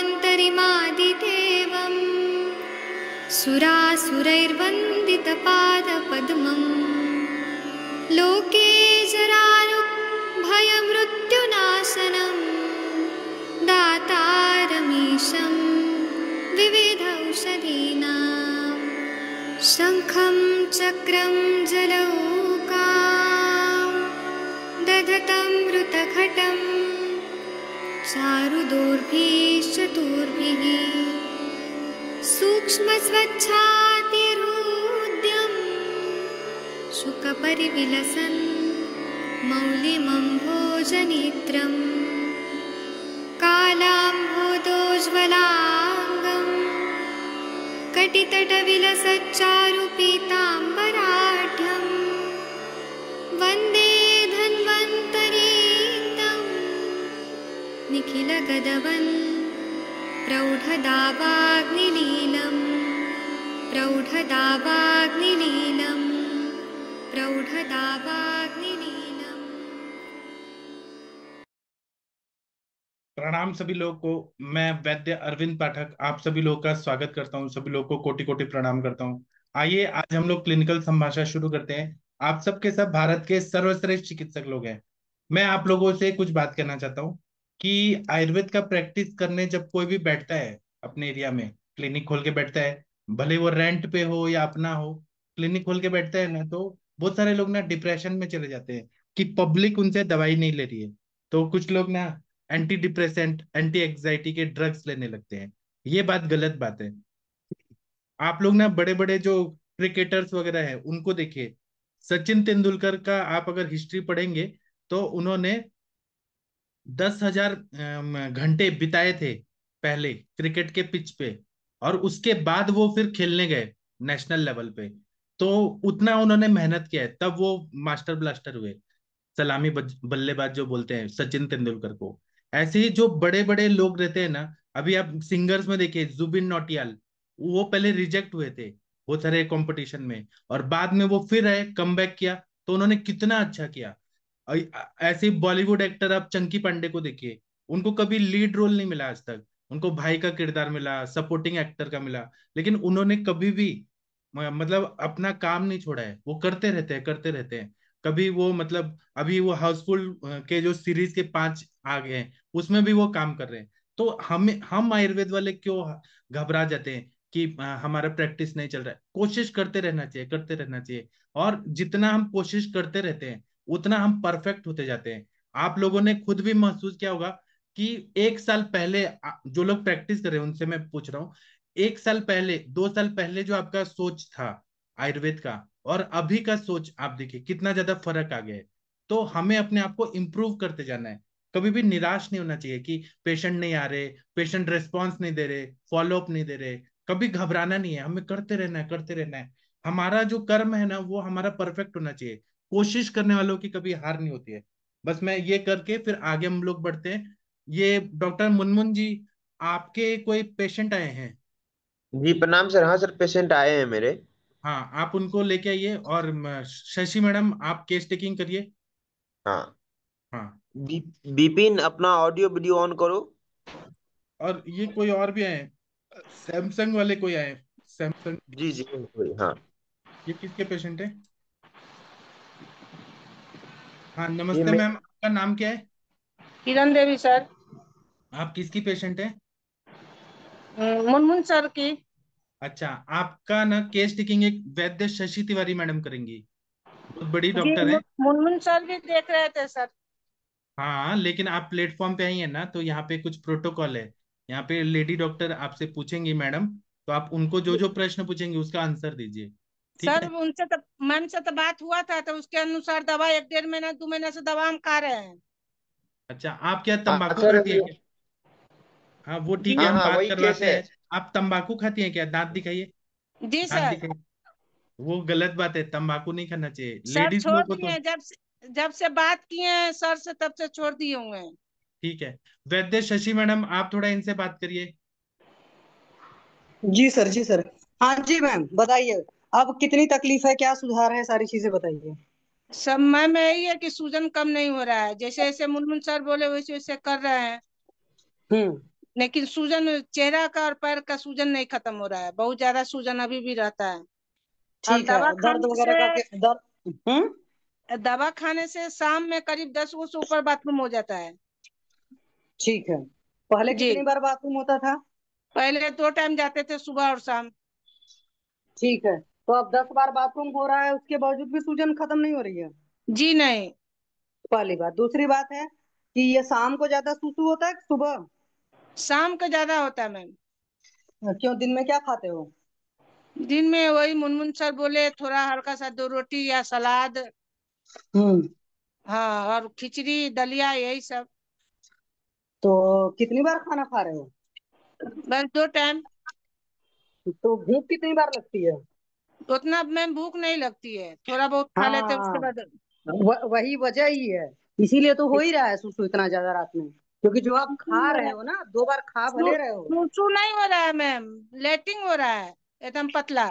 धन्वन्तरिमादिदेवम् सुरासुरैर्वन्दितपादपद्मम् लोके जरारुभयमृत्युनाशनम् दातारमीशं विविधौषधीनां शङ्खं चक्रं जलौकां दधतं मृतघटं चारुदोर्भिश्चतुर्भिः सूक्ष्मस्वच्छातिरुद्यं शुकपरिविलसन् मौलिमम्भोजनेत्रम् कालाम्भोदोज्ज्वलाङ्गम् कटितटविलसच्चारुपीताम्बराढ्यम् वन्दे धन्वन्तरीन्दम् निखिलगदवन् प्रौढदावाग्निलीलम् प्रौढदावाग्निलीलम् प्रौढदावाग्निलीलम्। प्रणाम सभी लोगों को। मैं वैद्य अरविंद पाठक आप सभी लोगों का स्वागत करता हूं। सभी लोगों को कोटि कोटि प्रणाम करता हूं। आइए आज हम लोग क्लिनिकल संभाषण शुरू करते हैं। आप सबके सब भारत के सर्वश्रेष्ठ चिकित्सक लोग हैं। मैं आप लोगों से कुछ बात करना चाहता हूं कि आयुर्वेद का प्रैक्टिस करने जब कोई भी बैठता है अपने एरिया में, क्लिनिक खोल के बैठता है, भले वो रेंट पे हो या अपना हो, क्लिनिक खोल के बैठता है ना, तो बहुत सारे लोग ना डिप्रेशन में चले जाते हैं कि पब्लिक उनसे दवाई नहीं ले रही है। तो कुछ लोग ना एंटी डिप्रेसेंट, एंटी एग्जाइटी के ड्रग्स लेने लगते हैं। ये बात गलत बात है। आप लोग ना बड़े बड़े जो क्रिकेटर्स वगैरह है उनको देखिए। सचिन तेंदुलकर का आप अगर हिस्ट्री पढ़ेंगे तो उन्होंने 10,000 घंटे बिताए थे पहले क्रिकेट के पिच पे, और उसके बाद वो फिर खेलने गए नेशनल लेवल पे। तो उतना उन्होंने मेहनत किया है, तब वो मास्टर ब्लास्टर हुए, सलामी बल्लेबाज जो बोलते हैं सचिन तेंदुलकर को। ऐसे ही जो बड़े बड़े लोग रहते हैं ना, अभी आप सिंगर्स में देखिए जुबिन नौटियाल, वो पहले रिजेक्ट हुए थे बहुत सारे कंपटीशन में, और बाद में वो फिर आए, कमबैक किया, तो उन्होंने कितना अच्छा किया। ऐसे ही बॉलीवुड एक्टर आप चंकी पांडे को देखिए, उनको कभी लीड रोल नहीं मिला आज तक। उनको भाई का किरदार मिला, सपोर्टिंग एक्टर का मिला, लेकिन उन्होंने कभी भी मतलब अपना काम नहीं छोड़ा है। वो करते रहते हैं, करते रहते हैं। कभी वो मतलब अभी वो हाउसफुल के जो सीरीज के 5 आ गए हैं उसमें भी वो काम कर रहे हैं। तो हम आयुर्वेद वाले क्यों घबरा जाते हैं कि हमारा प्रैक्टिस नहीं चल रहा है? कोशिश करते रहना चाहिए, करते रहना चाहिए। और जितना हम कोशिश करते रहते हैं उतना हम परफेक्ट होते जाते हैं। आप लोगों ने खुद भी महसूस किया होगा कि 1 साल पहले जो लोग प्रैक्टिस कर रहे हैं उनसे मैं पूछ रहा हूँ, 1 साल पहले, 2 साल पहले जो आपका सोच था आयुर्वेद का और अभी का सोच आप देखिए कितना ज्यादा फर्क आ गया है। तो हमें अपने आप को इम्प्रूव करते जाना है। कभी भी निराश नहीं होना चाहिए कि पेशेंट नहीं आ रहे, पेशेंट रेस्पॉन्स नहीं दे रहे, फॉलो अप नहीं दे रहे। कभी घबराना नहीं है, हमें करते रहना है, करते रहना है। हमारा जो कर्म है ना वो हमारा परफेक्ट होना चाहिए। कोशिश करने वालों की कभी हार नहीं होती है। बस मैं ये करके फिर आगे हम लोग बढ़ते हैं। ये डॉक्टर मुनमुन जी, आपके कोई पेशेंट आए हैं? जी प्रणाम सर। हाँ सर, पेशेंट आए हैं मेरे। हाँ, आप उनको लेके आइए। और शशि मैडम आप केस टेकिंग करिए। हाँ। हाँ। बी, बिपिन अपना ऑडियो वीडियो ऑन करो। और ये कोई और भी आए हैं, सैमसंग वाले कोई आए हैं, सैमसंग। जी जी हाँ। ये किसके पेशेंट है? हाँ ये नमस्ते मैं मैम, आपका नाम क्या है? किरण देवी सर। आप किसकी पेशेंट है? मुनमुन सर की। अच्छा, आपका ना केस टेकिंग एक वैद्य शशि तिवारी मैडम करेंगी, बहुत बड़ी जी डॉक्टर है। मुनमुन सर भी देख रहे थे सर। हाँ, लेकिन आप प्लेटफॉर्म पे आई है ना, तो यहाँ पे कुछ प्रोटोकॉल है। यहाँ पे लेडी डॉक्टर आपसे पूछेंगी मैडम, तो आप उनको जो जो प्रश्न पूछेंगे उसका आंसर दीजिए। ठीक सर है? उनसे तो मैम से तो बात हुआ था, तो उसके अनुसार दवा 1 डेढ़ महीना 2 महीने से दवा हम खा रहे हैं। अच्छा, आप क्या हाँ तंबाकू सर खाती है वो। क्या? हाँ वो ठीक है, जी। हाँ हम हाँ, बात वही केस करवाते है। हैं। आप तंबाकू खाती हैं क्या? दांत दिखाइए, जी दांत सर। दिखाइए। वो गलत बात है, तंबाकू नहीं खाना चाहिए सर लेडीज छोड़ लोग को दिए तो। हैं, जब से बात किए हैं सर से तब से छोड़ दिए हुए हैं। ठीक है। वैद्य शशि मैडम आप थोड़ा इनसे बात करिए। जी सर, जी सर। हाँ जी मैम, बताइए। अब कितनी तकलीफ है, क्या सुधार है, सारी चीजें बताइए। सब मैम यही है कि सूजन कम नहीं हो रहा है, जैसे जैसे मुनमुन सर बोले वैसे वैसे कर रहे हैं। हम्म। लेकिन सूजन चेहरा का और पैर का सूजन नहीं खत्म हो रहा है, बहुत ज्यादा सूजन अभी भी रहता है। और ठीक है, दर्द वगैरह का दर्द। दवा खाने से शाम में करीब 10 गो से ऊपर बाथरूम हो जाता है। ठीक है, पहले जी, कितनी बार बाथरूम होता था? पहले 2 टाइम जाते थे, सुबह और शाम। ठीक है, तो अब 10 बार बाथरूम हो रहा है, उसके बावजूद भी सूजन खत्म नहीं हो रही है? जी नहीं, पहली बात। दूसरी बात है कि ये शाम को ज्यादा सुसु होता है कि सुबह? शाम का ज्यादा होता है मैम। क्यों, दिन में क्या खाते हो? दिन में वही मुनमुन सर बोले, थोड़ा हल्का सा 2 रोटी या सलाद। हम्म। हाँ, और खिचड़ी दलिया यही सब। तो कितनी बार खाना खा रहे हो? बस 2 टाइम। तो भूख कितनी बार लगती है? उतना मैम भूख नहीं लगती है, थोड़ा बहुत खा लेते हैं उसके हाँ, बाद। वही वजह ही है। इसीलिए तो हो ही रहा है सुसु इतना ज्यादा रात में, क्योंकि जो आप खा रहे हो ना, 2 बार खा भले रहे हो। सुसु नहीं हो रहा है मैम, लेटिंग हो रहा है, एकदम पतला।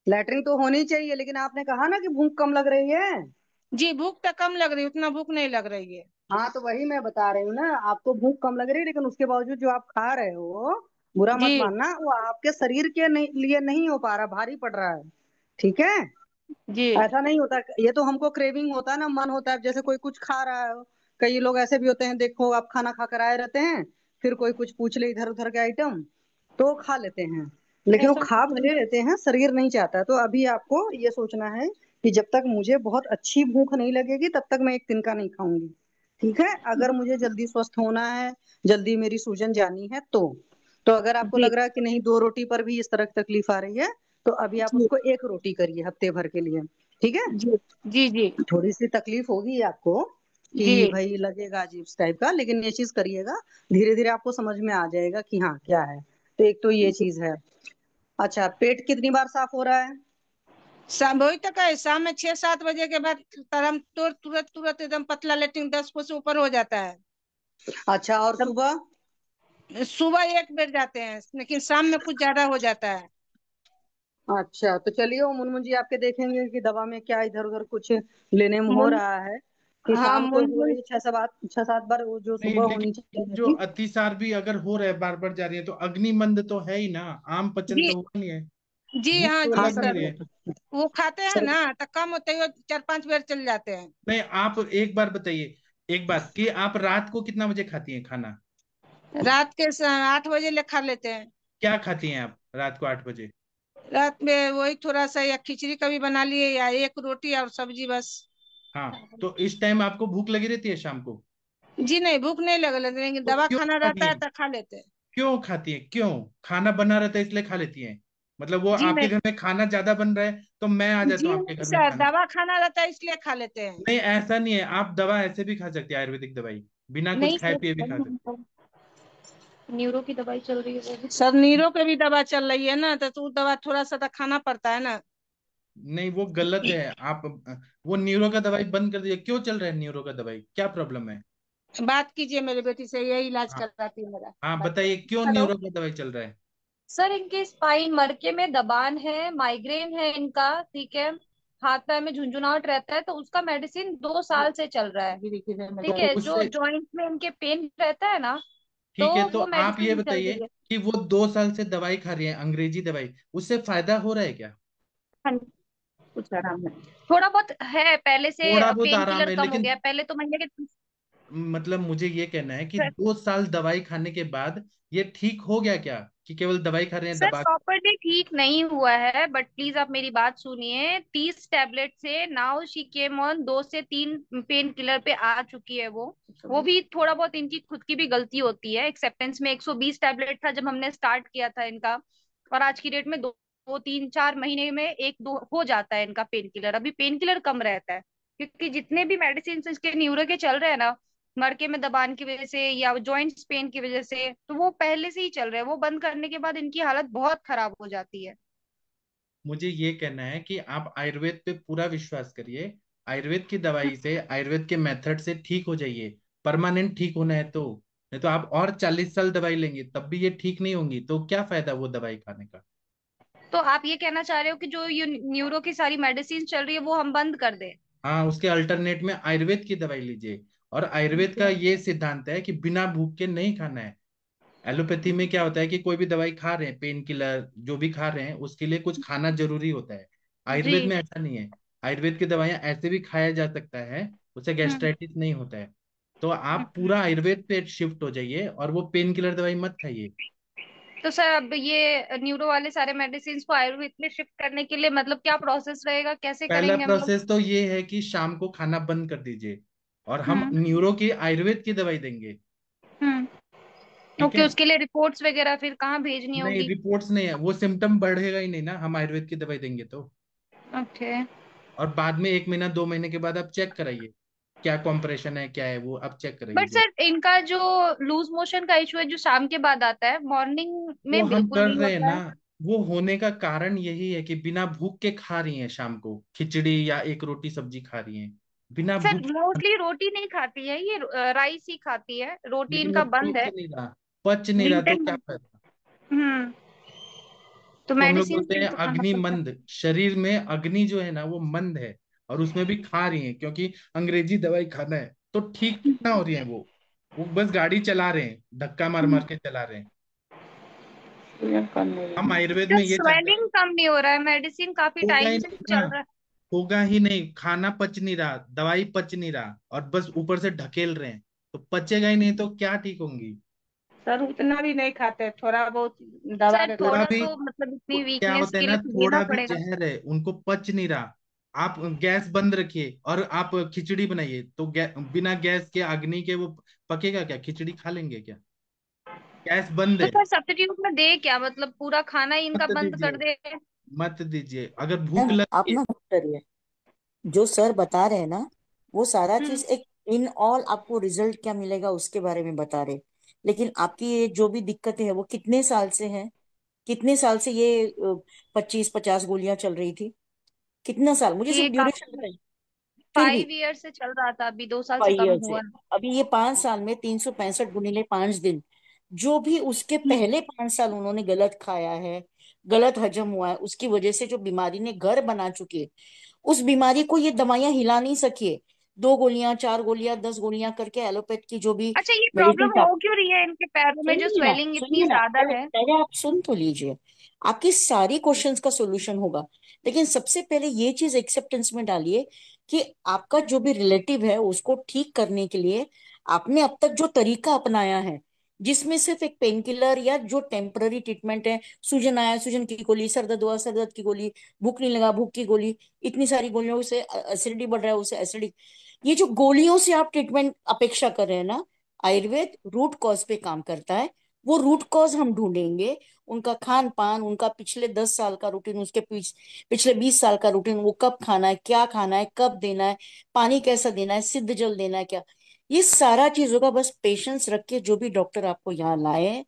लैटरिन तो होनी चाहिए, लेकिन आपने कहा ना कि भूख कम लग रही है। जी, भूख तो कम लग रही है, उतना भूख नहीं लग रही है। हाँ, तो वही मैं बता रही हूँ ना, आपको भूख कम लग रही है, लेकिन उसके बावजूद जो आप खा रहे हो, बुरा मत जी मानना, वो आपके शरीर के लिए नहीं हो पा रहा, भारी पड़ रहा है। ठीक है, जी ऐसा नहीं होता। ये तो हमको क्रेविंग होता है ना, मन होता है, जैसे कोई कुछ खा रहा है। कई लोग ऐसे भी होते हैं, देखो, आप खाना खा कर आए रहते हैं, फिर कोई कुछ पूछ ले इधर उधर के आइटम, तो खा लेते हैं, लेकिन वो खा भले लेते हैं, शरीर नहीं चाहता। तो अभी आपको ये सोचना है कि जब तक मुझे बहुत अच्छी भूख नहीं लगेगी, तब तक मैं एक तिनका नहीं खाऊंगी। ठीक है, अगर मुझे जल्दी स्वस्थ होना है, जल्दी मेरी सूजन जानी है, तो अगर आपको जी लग रहा है कि नहीं, 2 रोटी पर भी इस तरह की तकलीफ आ रही है, तो अभी आप जी उसको 1 रोटी करिए हफ्ते भर के लिए। ठीक है, जी जी जी थोड़ी सी तकलीफ होगी आपको, कि जी भाई लगेगा अजीब टाइप का, लेकिन ये चीज करिएगा, धीरे धीरे आपको समझ में आ जाएगा कि हाँ क्या है। तो एक तो ये चीज है। अच्छा, पेट कितनी बार साफ हो रहा है? शाम वही तक है, शाम में 6-7 बजे के बाद तरम तुरंत तुरंत एकदम पतला, लेटिंग 10 को से ऊपर हो जाता है। अच्छा, और तब सुबह? सुबह एक बेर जाते हैं, लेकिन शाम में कुछ ज्यादा हो जाता है। अच्छा, तो चलिए, वो मुनमुन जी आपके देखेंगे कि दवा में क्या इधर उधर कुछ लेने में हो मुन रहा है, कि हाँ, शाम को हो मुनमुन। रही 6-7 बार, वो जो नहीं, सुबह होनी लेकिन चाहिए जो थी। अतिसार भी अगर हो रहा है, बार बार जा रही है, तो अग्निमंद तो है ही ना, आम पचन जी तो हुआ नहीं है, जी भूख हाँ तो जी हाँ लग नहीं सर। रही है। वो खाते हैं सर, ना, तो कम होते ही 4-5 बेर चल जाते हैं। नहीं, आप एक बार बताइए, एक बात कि आप रात को कितना बजे खाती हैं खाना? रात के 8 बजे ले खा लेते हैं। क्या खाती हैं आप रात को 8 बजे? रात में वही थोड़ा सा या खिचड़ी कभी बना लिए, या एक रोटी और सब्जी बस। हाँ, तो इस टाइम आपको भूख लगी रहती है शाम को? जी नहीं, भूख नहीं लग लेते, लेकिन तो दवा क्यों खाना खाती रहता है हैं? तो खा लेते हैं। क्यों खाती हैं, क्यों? खाना बना रहता है इसलिए खा लेती हैं? मतलब वो जी आपके नहीं, घर में खाना ज्यादा बन रहा है तो मैं आ जाता जी हूँ आपके नहीं घर में सर, खाना। दवा खाना रहता है इसलिए खा लेते हैं। नहीं, ऐसा नहीं है, आप दवा ऐसे भी खा सकते हैं, आयुर्वेदिक दवाई बिना कुछ नहीं खाए सर, पिए भी खा सकते हैं। न्यूरो की दवाई चल रही है वो भी। सर, नीरो पे भी दवा चल रही है ना, तो वो दवा थोड़ा सा तो खाना पड़ता है ना। नहीं, वो गलत है। आप वो न्यूरो का दवाई बंद कर दीजिए। क्यों चल रहा है न्यूरो का दवाई, क्या प्रॉब्लम है? बात कीजिए मेरी बेटी से, यही इलाज हाँ, कराती है मेरा। हाँ, बात बताइए क्यों हेलो न्यूरो का दवाई चल रहा है? सर, इनके स्पाइन मरके में दबान है, माइग्रेन है इनका, ठीक है। हाथ पैर में झुंझुनाहट रहता है, तो उसका मेडिसिन 2 साल से चल रहा है। तो ठीक है, जो उससे जॉइंट में इनके पेन रहता है ना, तो ठीक है, तो वो आप ये मेडिसिन चल बताइए रही है। कि वो 2 साल से दवाई खा रही है, अंग्रेजी दवाई, उससे फायदा हो रहा है क्या? हाँ, कुछ आराम है, थोड़ा बहुत है, पहले से थोड़ा बहुत पेन आराम किलर है, कम हो लेकिन गया, पहले तो महीने के। मतलब मुझे ये कहना है कि 2 साल दवाई खाने के बाद ये ठीक हो गया क्या, कि केवल दवाई खा रहे हैं सर, दबा? प्रॉपर्ली ठीक नहीं हुआ है, बट प्लीज आप मेरी बात सुनिए। 30 टैबलेट से नाउ शी केम ऑन 2 से 3 पेन किलर पे आ चुकी है वो भी थोड़ा बहुत इनकी खुद की भी गलती होती है। एक्सेप्टेंस में 120 टैबलेट था जब हमने स्टार्ट किया था इनका, और आज की डेट में 2 3 4 महीने में 1 2 हो जाता है इनका पेन किलर। अभी पेन किलर कम रहता है, क्योंकि जितने भी मेडिसिन इसके न्यूरो के चल रहे हैं ना, मड़के में दबान की वजह से या जॉइंट्स पेन की वजह से, तो वो पहले से ही चल रहा है। वो बंद करने के बाद इनकी हालत बहुत खराब हो जाती है। मुझे ये कहना है कि आप आयुर्वेद पे पूरा विश्वास करिए। आयुर्वेद की दवाई से, आयुर्वेद के मेथड से ठीक हो जाइए। परमानेंट ठीक होना है तो, नहीं तो आप और 40 साल दवाई लेंगे तब भी ये ठीक नहीं होंगी, तो क्या फायदा वो दवाई खाने का? तो आप ये कहना चाह रहे हो कि जो ये न्यूरो की सारी मेडिसिन चल रही है वो हम बंद कर दें? हाँ, उसके अल्टरनेट में आयुर्वेद की दवाई लीजिए। और आयुर्वेद का ये सिद्धांत है कि बिना भूख के नहीं खाना है। एलोपैथी में क्या होता है कि कोई भी दवाई खा रहे हैं, पेन किलर जो भी खा रहे हैं, उसके लिए कुछ खाना जरूरी होता है। जी। आयुर्वेद में ऐसा नहीं है। आयुर्वेद की दवाइयां ऐसे भी खाया जा सकता है, उससे हम्म। गैस्ट्राइटिस नहीं होता है। तो आप पूरा आयुर्वेद पे शिफ्ट हो जाइए और वो पेन किलर दवाई मत खाइए। तो सर अब ये न्यूरो वाले सारे मेडिसिन को आयुर्वेद में शिफ्ट करने के लिए मतलब क्या प्रोसेस रहेगा, कैसे पहला करेंगे हम लोग? प्रोसेस तो ये है कि शाम को खाना बंद कर दीजिए, और हम हम्म। न्यूरो की आयुर्वेद की दवाई देंगे। हम्म। ठीक ओके, है। उसके लिए रिपोर्ट्स वगैरह फिर कहाँ भेजनी नहीं, होगी? रिपोर्ट्स नहीं है, वो सिम्टम बढ़ेगा ही नहीं ना, हम आयुर्वेद की दवाई देंगे तो। ओके। और बाद में 1 महीना 2 महीने के बाद आप चेक कराइए, क्या कॉम्प्रेशन है, क्या है, वो आप चेक कराइए बट जो। सर इनका जो लूज मोशन का इशू है जो शाम के बाद आता है, मॉर्निंग वो में हम बिल्कुल कर नहीं रहे हैं होता ना। है। वो होने का कारण यही है कि बिना भूख के खा रही हैं, शाम को खिचड़ी या एक रोटी सब्जी खा रही हैं, बिना सर भूख। मोस्टली रोटी नहीं खाती है ये, राइस ही खाती है, रोटी लेकिन वो इनका बंद पच है। नहीं रहा, पच नहीं रहा तो ग्लूटेन क्या बंद। फायदा। हम्म। तो तो हम लोग मेडिसिन बोलते भी हैं इनको खाना अग्नि पड़ता है। मंद, शरीर में अग्नि जो है ना वो मंद है, और उसमें भी खा रही हैं क्योंकि अंग्रेजी दवाई खाना है, तो ठीक ना हो रही है वो बस गाड़ी चला रहे हैं, धक्का मार मार के चला रहे हैं। हम आयुर्वेद तो में ये चाहते हैं। स्वेलिंग कम नहीं हो रहा है, मेडिसिन काफी होगा ही टाइम से नहीं ना, चल रहा है। होगा ही नहीं, खाना पच नहीं रहा, दवाई पच नहीं रहा, और बस ऊपर से ढकेल रहे हैं, तो पचेगा ही नहीं तो क्या ठीक होंगी। सर उतना भी नहीं खाते, थोड़ा बहुत दबा सर के थोड़ा थोड़ा खाते। भी, तो मतलब इतनी क्या वीकनेस होता है के ना, लिए तो लेना थोड़ा भी पड़ेगा। जहर है, उनको पच नहीं रहा। आप गैस बंद रखिए और आप खिचड़ी बनाइए, तो बिना गैस के, अग्नि के, वो पकेगा क्या, खिचड़ी खा लेंगे क्या। गैस बंद तो है। सर सब्स्टिट्यूट में दे क्या, मतलब पूरा खाना ही इनका मत बंद कर दीजिए, दे? मत दीजिए, अगर भूख मैम आप लगी है। ना मत करिए, जो सर बता रहे हैं ना वो सारा हम्म। चीज एक इन ऑल आपको रिजल्ट क्या मिलेगा उसके बारे में बता रहे। लेकिन आपकी ये जो भी दिक्कतें हैं वो कितने साल से हैं? कितने साल से ये 25-50 गोलियां चल रही थी? कितना साल, मुझे ये सिर्फ ड्यूरेशन काफी बताइए। फिर भी 5 ईयर से चल रहा था, अभी 2 साल से 5 ईयर कम से, हुआ है। अभी ये 5 साल में 365 गुणिले 5 दिन, जो भी उसके पहले 5 साल उन्होंने गलत खाया है, गलत हजम हुआ है, उसकी वजह से जो बीमारी ने घर बना चुकी है, उस बीमारी को ये दवाइयां हिला नहीं सकी है। 2 गोलियां, 4 गोलियां, 10 गोलियां करके एलोपैथ की जो भी अच्छा, ये मेडिसिन। प्रॉब्लम हो क्यों रही है इनके पैरों में जो सुनिए ना, स्वेलिंग इतनी सुनिए ना, ज्यादा पहले है? पहले आप सुन तो लीजिए। आपकी सारी क्वेश्चंस का सॉल्यूशन होगा, लेकिन सबसे पहले ये चीज एक्सेप्टेंस में डालिए कि आपका जो भी रिलेटिव है उसको ठीक करने के लिए आपने अब तक जो तरीका अपनाया है, जिसमें सिर्फ एक पेन किलर या जो टेम्पररी ट्रीटमेंट है, सूजन आया सूजन की गोली, सर दर्द हुआ सर दर्द की गोली, भूख नहीं लगा भूख की गोली, इतनी सारी गोलियों से एसिडिटी बढ़ रहा है उसे एसिडिक, ये जो गोलियों से आप ट्रीटमेंट अपेक्षा कर रहे हैं ना, आयुर्वेद रूट कॉज पे काम करता है। वो रूट कॉज हम ढूंढेंगे, उनका खान पान, उनका पिछले 10 साल का रूटीन, उसके पिछले 20 साल का रूटीन, वो कब खाना है, क्या खाना है, कब देना है, पानी कैसा देना है, सिद्ध जल देना है क्या, ये सारा चीजों का बस पेशेंस रख के जो भी डॉक्टर आपको यहाँ लाए हैं,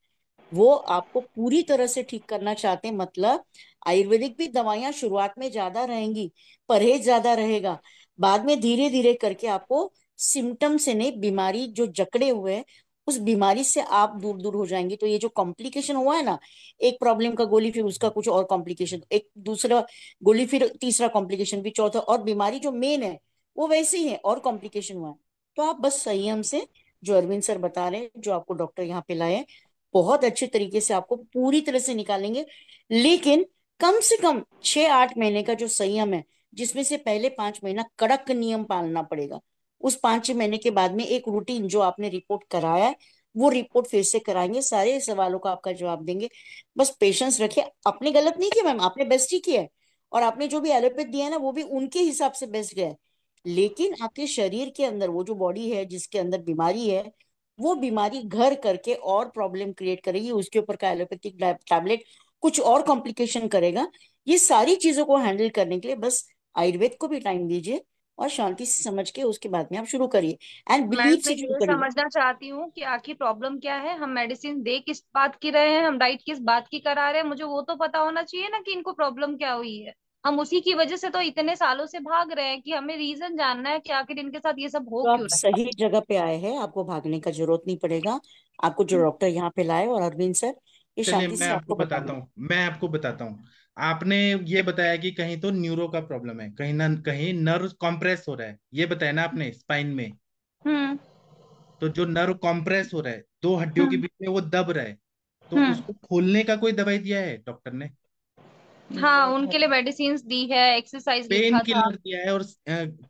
वो आपको पूरी तरह से ठीक करना चाहते हैं। मतलब आयुर्वेदिक भी दवाइयां शुरुआत में ज्यादा रहेंगी, परहेज ज्यादा रहेगा, बाद में धीरे धीरे करके आपको सिम्टम से नहीं, बीमारी जो जकड़े हुए हैं उस बीमारी से आप दूर दूर हो जाएंगे। तो ये जो कॉम्प्लिकेशन हुआ है ना, एक प्रॉब्लम का गोली फिर उसका कुछ और कॉम्प्लिकेशन, एक दूसरा गोली फिर तीसरा कॉम्प्लिकेशन भी चौथा, और बीमारी जो मेन है वो वैसे ही है और कॉम्प्लिकेशन हुआ है। तो आप बस संयम से, जो अरविंद सर बता रहे हैं, जो आपको डॉक्टर यहाँ पे लाए हैं, बहुत अच्छे तरीके से आपको पूरी तरह से निकालेंगे। लेकिन कम से कम 6-8 महीने का जो संयम है, जिसमें से पहले 5 महीना कड़क नियम पालना पड़ेगा, उस 5-6 महीने के बाद में एक रूटीन जो आपने रिपोर्ट कराया है वो रिपोर्ट फिर से कराएंगे, सारे सवालों का आपका जवाब देंगे। बस पेशेंस रखिए, आपने गलत नहीं किया मैम, आपने बेस्ट ही किया है, और आपने जो भी एलोपैथ दिया है ना वो भी उनके हिसाब से बेस्ट गया है। लेकिन आपके शरीर के अंदर वो जो बॉडी है जिसके अंदर बीमारी है, वो बीमारी घर करके और प्रॉब्लम क्रिएट करेगी, उसके ऊपर का एलोपैथिक टैबलेट कुछ और कॉम्प्लिकेशन करेगा। ये सारी चीजों को हैंडल करने के लिए बस आयुर्वेद को भी टाइम दीजिए, और शांति से समझ के उसके बाद में आप शुरू करिए, एंड मैं बिलीव तो से शुरू ये करिए। समझना चाहती हूँ कि आखिर प्रॉब्लम क्या है, हम मेडिसिन दे किस बात की रहे हैं, हम डाइट किस बात की करा रहे हैं, मुझे वो तो पता होना चाहिए ना कि इनको प्रॉब्लम क्या हुई है। हम उसी की वजह से तो इतने सालों से भाग रहे हैं कि हमें रीजन जानना है कि आखिर इनके साथ ये सब हो तो आप क्यों रहा है। सही जगह पे आए हैं, आपको भागने का जरूरत नहीं पड़ेगा। आपको जो डॉक्टर यहाँ पे लाए और अरविंद सर, ये चलिए, शांति मैं से आपको आपको बताता बताएंगे। हूँ, मैं आपको बताता हूँ। आपने ये बताया कि कहीं तो न्यूरो का प्रॉब्लम है, कहीं ना कहीं नर्व कॉम्प्रेस हो रहा है, ये बताया ना आपने, स्पाइन में। हम्म। तो जो नर्व कॉम्प्रेस हो रहा है, दो हड्डियों के हम्म। बीच में वो दब रहा है, तो हम्म। उसको खोलने का कोई दवाई दिया है डॉक्टर ने? हाँ, उनके लिए मेडिसिन दी है, एक्सरसाइज पेन लिखा था। किलर दिया है, और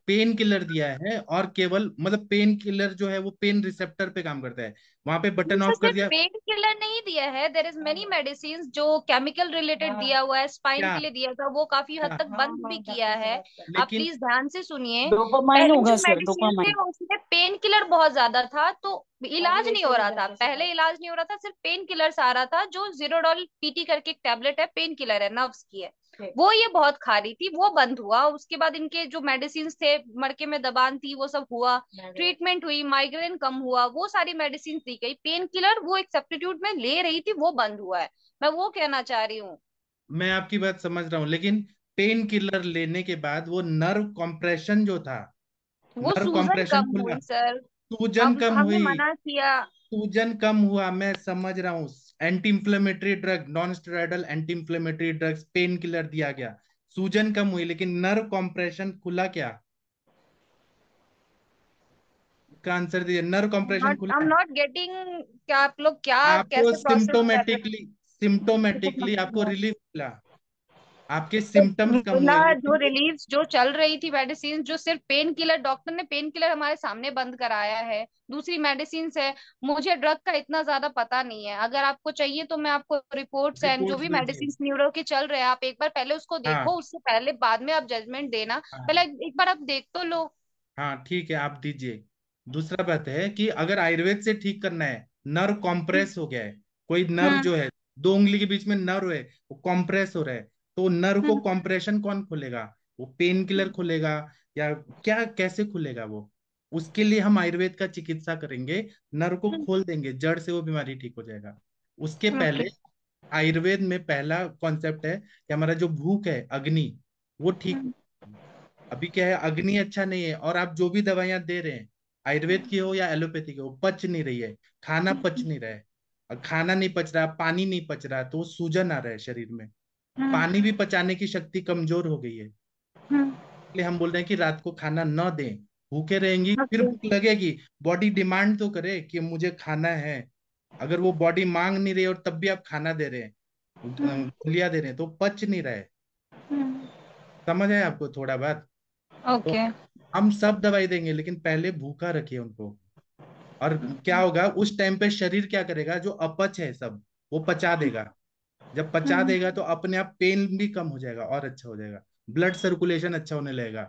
पेन किलर दिया है, और केवल मतलब पेन किलर जो है वो पेन रिसेप्टर पे काम करता है, वहां पे बटन सर ऑफ कर सिर्फ दिया। पेन किलर नहीं दिया है, देर इज मेनी मेडिसिन जो केमिकल रिलेटेड दिया हुआ है, स्पाइन क्या के लिए दिया था, वो काफी हद क्या? तक बंद भी किया है। आप लेकिन प्लीज ध्यान से सुनिए। डोपामाइन पहले जो होगा सर, मेडिसिन थे डोपामाइन। उसमें पेन किलर बहुत ज्यादा था, तो इलाज नहीं हो रहा था, पहले इलाज नहीं हो रहा था, सिर्फ पेन किलर्स आ रहा था, जो जीरोडॉल पीटी करके एक टैबलेट है, पेन किलर है, नर्व्स की है, वो ये बहुत खा रही थी, वो बंद हुआ। उसके बाद इनके जो मेडिसिन थे, मड़के में दबान थी, वो सब हुआ, ट्रीटमेंट हुई, माइग्रेन कम हुआ, वो सारी मेडिसिन दी गई। पेन किलर वो एक सब्स्टिट्यूट में ले रही थी, वो बंद हुआ है, मैं वो कहना चाह रही हूँ। मैं आपकी बात समझ रहा हूँ, लेकिन पेन किलर लेने के बाद वो नर्व कंप्रेशन जो था, वो नर्व सूजन कंप्रेशन कम खुला, हुई सर। सूजन अब कम हमने हुई, मना किया। सूजन कम हुआ, मैं समझ रहा हूँ। Anti inflammatory drug, non steroidal anti inflammatory drugs, pain killer दिया गया, सूजन कम हुई, लेकिन नर्व कंप्रेशन खुला क्या? का आंसर दीजिए, nerve compression not, I am खुला? नॉट गेटिंग, क्या आप लोग क्या आपको कैसे प्रोसेस कर रहे सिम्टोमेटिकली आपको हो? रिलीफ मिला, आपके सिम्टम्स कम ना, हुए, जो लेकिन रिलीफ जो चल रही थी मेडिसिन, जो सिर्फ पेन किलर, डॉक्टर ने पेन किलर हमारे सामने बंद कराया है, दूसरी मेडिसिन है। मुझे ड्रग का इतना ज्यादा पता नहीं है, अगर आपको चाहिए तो मैं आपको रिपोर्ट्स एंड जो रिपोर्ट्स भी भेजिए। मेडिसिन न्यूरो के चल रहे हैं, आप एक बार पहले उसको हाँ देखो, उससे पहले बाद में आप जजमेंट देना। पहले हाँ एक बार आप देख तो लो। हाँ, ठीक है, आप दीजिए। दूसरा बात है कि अगर आयुर्वेद से ठीक करना है, नर्व कॉम्प्रेस हो गया है, कोई नर्व हम्म। जो है, दो उंगली के बीच में नर्व है, वो कॉम्प्रेस हो रहा है, तो नर्व को हम्म। कॉम्प्रेशन कौन खोलेगा? वो पेन किलर खोलेगा, या क्या, कैसे खुलेगा वो? उसके लिए हम आयुर्वेद का चिकित्सा करेंगे, नर्व को खोल देंगे, जड़ से वो बीमारी ठीक हो जाएगा। उसके ओके। पहले आयुर्वेद में पहला कॉन्सेप्ट है कि हमारा जो भूख है, अग्नि, वो ठीक। अभी क्या है, अग्नि अच्छा नहीं है, और आप जो भी दवाइयां दे रहे हैं, आयुर्वेद की हो या एलोपैथी की हो, पच नहीं रही है, खाना पच नहीं रहा है, और खाना नहीं पच रहा, पानी नहीं पच रहा, तो सूजन आ रहा है शरीर में, पानी भी पचाने की शक्ति कमजोर हो गई है। इसलिए हम बोल रहे हैं कि रात को खाना न दें, भूखे रहेंगी, फिर ओके। भूख लगेगी, बॉडी डिमांड तो करे कि मुझे खाना है। अगर वो बॉडी मांग नहीं रही और तब भी आप खाना दे रहे हैं, गोलियां दे रहे हैं, तो पच नहीं रहा है। समझ आया आपको थोड़ा बात? तो ओके। हम सब दवाई देंगे, लेकिन पहले भूखा रखिए उनको। और क्या होगा उस टाइम पे, शरीर क्या करेगा, जो अपच है सब वो पचा देगा। जब पचा देगा तो अपने आप पेन भी कम हो जाएगा और अच्छा हो जाएगा, ब्लड सर्कुलेशन अच्छा होने लगेगा,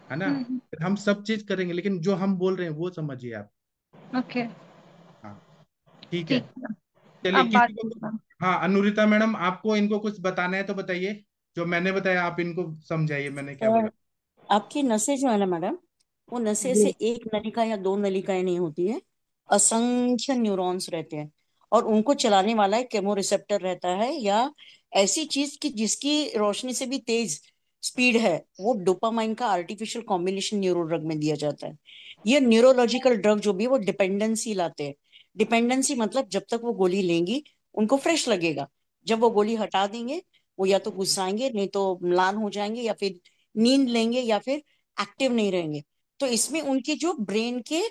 है ना? फिर हम सब चीज करेंगे, लेकिन जो हम बोल रहे हैं वो समझिए आप। ओके। हाँ, ठीक है। ठीक है। चलिए, अब बात किसी को, कीजिए। हाँ, अनुरिता मैडम, आपको इनको कुछ बताना है तो बताइए, जो मैंने बताया आप इनको समझाइए, मैंने क्या बोला। और आपकी नसें जो है ना मैडम, वो नसें से एक नलिका या दो नलिकाएं नहीं होती है, असंख्य न्यूरॉन्स रहते हैं। और उनको चलाने वाला एक केमो रिसेप्टर रहता है, या ऐसी चीज की जिसकी रोशनी से भी तेज स्पीड है, वो डोपामाइन का आर्टिफिशियल कॉम्बिनेशन न्यूरो ड्रग में दिया जाता है। ये न्यूरोलॉजिकल ड्रग जो भी है, वो डिपेंडेंसी लाते हैं। डिपेंडेंसी मतलब जब तक वो गोली लेंगी उनको फ्रेश लगेगा, जब वो गोली हटा देंगे वो या तो गुस्साएंगे, नहीं तो म्लान हो जाएंगे, या फिर नींद लेंगे, या फिर एक्टिव नहीं रहेंगे। तो इसमें उनके जो ब्रेन के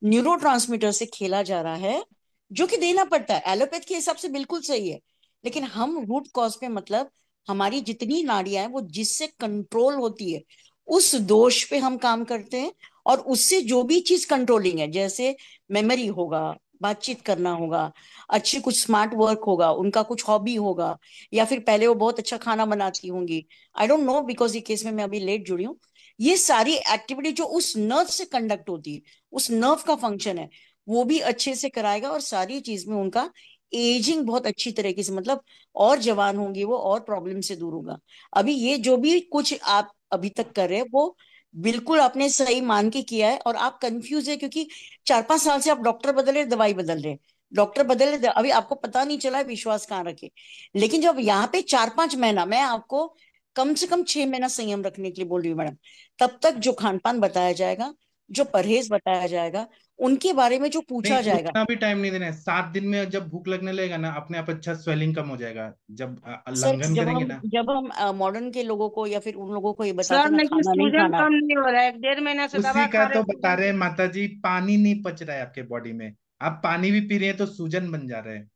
न्यूरोट्रांसमीटर से खेला जा रहा है, जो कि देना पड़ता है, एलोपैथ के हिसाब से बिल्कुल सही है। लेकिन हम रूट कॉज पे, मतलब हमारी जितनी नाड़ियां हैं वो जिससे कंट्रोल होती है, उस दोष पे हम काम करते हैं। और उससे जो भी चीज कंट्रोलिंग है, जैसे मेमोरी होगा, बातचीत करना होगा, अच्छी कुछ स्मार्ट वर्क होगा, उनका कुछ हॉबी होगा, या फिर पहले वो बहुत अच्छा खाना बनाती होंगी, आई डोंट नो, बिकॉज ये केस में मैं अभी लेट जुड़ी हूँ। ये सारी एक्टिविटी जो उस नर्व से कंडक्ट होती है, उस नर्व का फंक्शन है, वो भी अच्छे से कराएगा, और सारी चीज में उनका एजिंग बहुत अच्छी तरीके से, मतलब और जवान होंगी वो, और प्रॉब्लम से दूर होगा। अभी ये जो भी कुछ आप अभी तक कर रहे हैं, वो बिल्कुल आपने सही मान के किया है। और आप कंफ्यूज है क्योंकि 4-5 साल से आप डॉक्टर बदल रहे, दवाई बदल रहे, डॉक्टर बदल रहे, अभी आपको पता नहीं चला है विश्वास कहाँ रखे। लेकिन जब यहाँ पे 4-5 महीना, मैं आपको कम से कम 6 महीना संयम रखने के लिए बोल रही हूँ मैडम, तब तक जो खान पान बताया जाएगा, जो परहेज बताया जाएगा, उनके बारे में जो नहीं, पूछा जाएगा। उतना भी टाइम नहीं देना है, 7 दिन में जब भूख लगने लगेगा ना, अपने आप अच्छा स्वेलिंग कम हो जाएगा, जब सर लंघन जब करेंगे हम ना। जब हम मॉडर्न के लोगों को या फिर उन लोगों को ये सर बताते हैं ना लेकिन खाना नहीं सूजन खाना। कम नहीं हो रहा है, 1.5 महीना से उसी दवा का खा रहे तो हो, बता सूजन रहे हैं कम। माता जी, पानी नहीं पच रहा है आपके बॉडी में, आप पानी भी पी रहे हैं तो सूजन बन जा रहे हैं।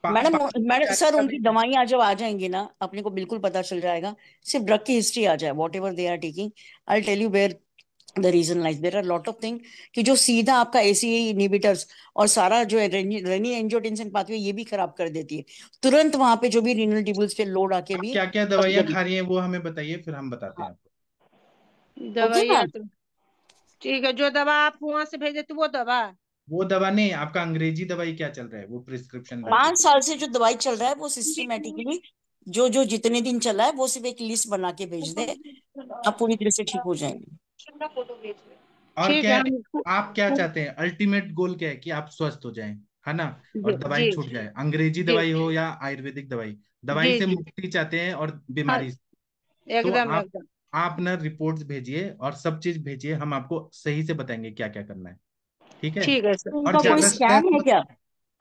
मैडम मैडम सर का उनकी भी दवाइयाँ जब आ जाएंगी ना अपने को बिल्कुल पता चल जाएगा। सिर्फ ड्रग की हिस्ट्री आ जाए whatever they are taking, I tell you where the reason lies. There are lot of thing कि जो सीधा आपका एसीए इनहिबिटर्स और सारा जो है रेनिन एंजियोटेंसिन पाथवे ये भी खराब कर देती है तुरंत वहां पे, जो भी रीनल ट्यूबल्स पे लोड आके आप भी। क्या क्या दवाइयाँ खा रही हैं वो हमें बताइए, फिर हम बताते हैं आपको। ओके दवाइयाँ मैम। तो ठीक है, जो दवा आप वहां से भेजे थे वो दवा। वो दवा नहीं, आपका अंग्रेजी दवाई क्या चल रहा है वो प्रिस्क्रिप्शन दीजिए। 5 साल से जो दवाई चल रहा है वो सिस्टमेटिकली जो जो जितने दिन चला है वो सिर्फ एक लिस्ट बना के भेज दे, आप पूरी तरह से ठीक हो जाएंगे। और ठीक क्या है है, हम। आप क्या चाहते हैं, अल्टीमेट गोल क्या है कि आप स्वस्थ हो जाएं, है ना, जी और दवाई जी छूट जाए, अंग्रेजी जी दवाई हो या आयुर्वेदिक दवाई, दवाई जी से जी। मुक्ति चाहते हैं और हाँ, बीमारी से। तो एकदम आप एकदम। आप ना रिपोर्ट्स भेजिए और सब चीज भेजिए, हम आपको सही से बताएंगे क्या क्या करना है। ठीक है। ठीक है सर। और इनका कोई ज्यादा स्ट्रेस स्कैन है मत। क्या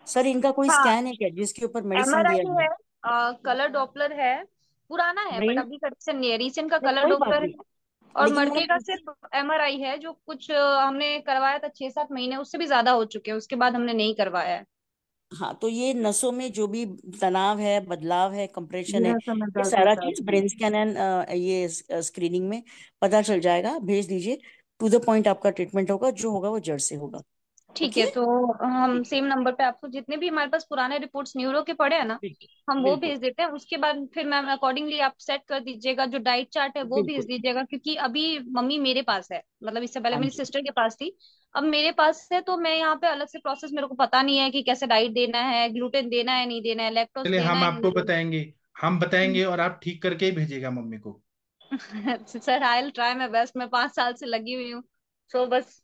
सर? इनका कोई हाँ, स्कैन है क्या जिसके ऊपर मेडिसिन दिया एमआरआई जाए? है, कलर डॉपलर है, पुराना है बट ब्रेन, अभी का recent नहीं है, रिसेंट का नहीं कलर कोई बात डॉपलर नहीं, है। और लेकिन मर्गे का मैंने सिर्फ एमआरआई है जो कुछ हमने करवाया था 6-7 महीने, उससे भी ज्यादा हो चुके हैं, उसके बाद हमने नहीं करवाया है। हाँ तो ये नसों में जो भी तनाव है, बदलाव है, कंप्रेशन है, जीरा समय ये दर्द सारा होता चीज है। ब्रेन स्कैन एंड ये स्क्रीनिंग में पता चल जाएगा। भेज दीजिए, टू द पॉइंट आपका ट्रीटमेंट होगा, जो होगा वो जड़ से होगा। ठीक ओके। है, तो हम ठीक है। सेम नंबर पे आपको जितने भी हमारे पास पुराने रिपोर्ट्स न्यूरो के पड़े हैं ना, बिल्कुल हम वो बिल्कुल भेज देते हैं। उसके बाद फिर मैम अकॉर्डिंगली आप सेट कर दीजिएगा, जो डाइट चार्ट है वो भेज बिल्कुल। दीजिएगा, क्योंकि अभी मम्मी मेरे पास है, मतलब इससे पहले हाँ मेरी जी। सिस्टर के पास थी, अब मेरे पास है। तो मैं यहाँ पे अलग से प्रोसेस मेरे को पता नहीं है कि कैसे डाइट देना है, ग्लूटेन देना है नहीं देना है, लैक्टोज चलिए देना हम है नहीं आपको देना बताएंगे, हम बताएंगे और आप ठीक करके ही भेजिएगा मम्मी को। है। Sir I will try my best, मैं 5 साल से लगी हुई हूँ। सो बस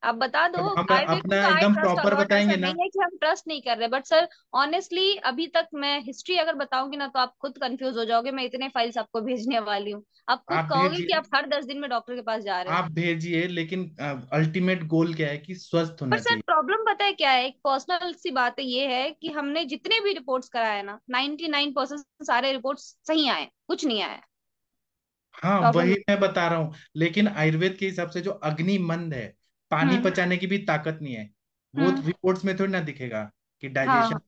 आप बता दो। जब हम आयुर्वेद में अपना तो आई एकदम ट्रस्ट प्रॉपर अलॉट, ऐसा बताएंगे नहीं ना। है कि हम ट्रस्ट नहीं कर रहे, बट सर ऑनेस्टली अभी तक मैं हिस्ट्री अगर बताऊंगी ना तो आप खुद कंफ्यूज हो जाओगे। मैं इतने फाइल्स आपको भेजने वाली हूँ, आप खुद आप कहोगे कि भेजिए, आप हर 10 दिन में डॉक्टर के पास जा रहे हो। आप भेजिए, लेकिन अल्टीमेट गोल क्या है कि स्वस्थ पर होना सर चाहिए। प्रॉब्लम पता है क्या है, एक पर्सनल सी बात है, ये है कि हमने जितने भी रिपोर्ट्स कराए ना 99% सारे रिपोर्ट्स सही आए, कुछ नहीं आया। हाँ प्रॉब्लम। वही मैं बता रहा हूँ, लेकिन आयुर्वेद के हिसाब से जो अग्निमंद है, पानी हम्म पचाने की भी ताकत नहीं है, वो हम्म। रिपोर्ट्स में थोड़ी ना दिखेगा कि हाँ डाइजेशन, हाँ।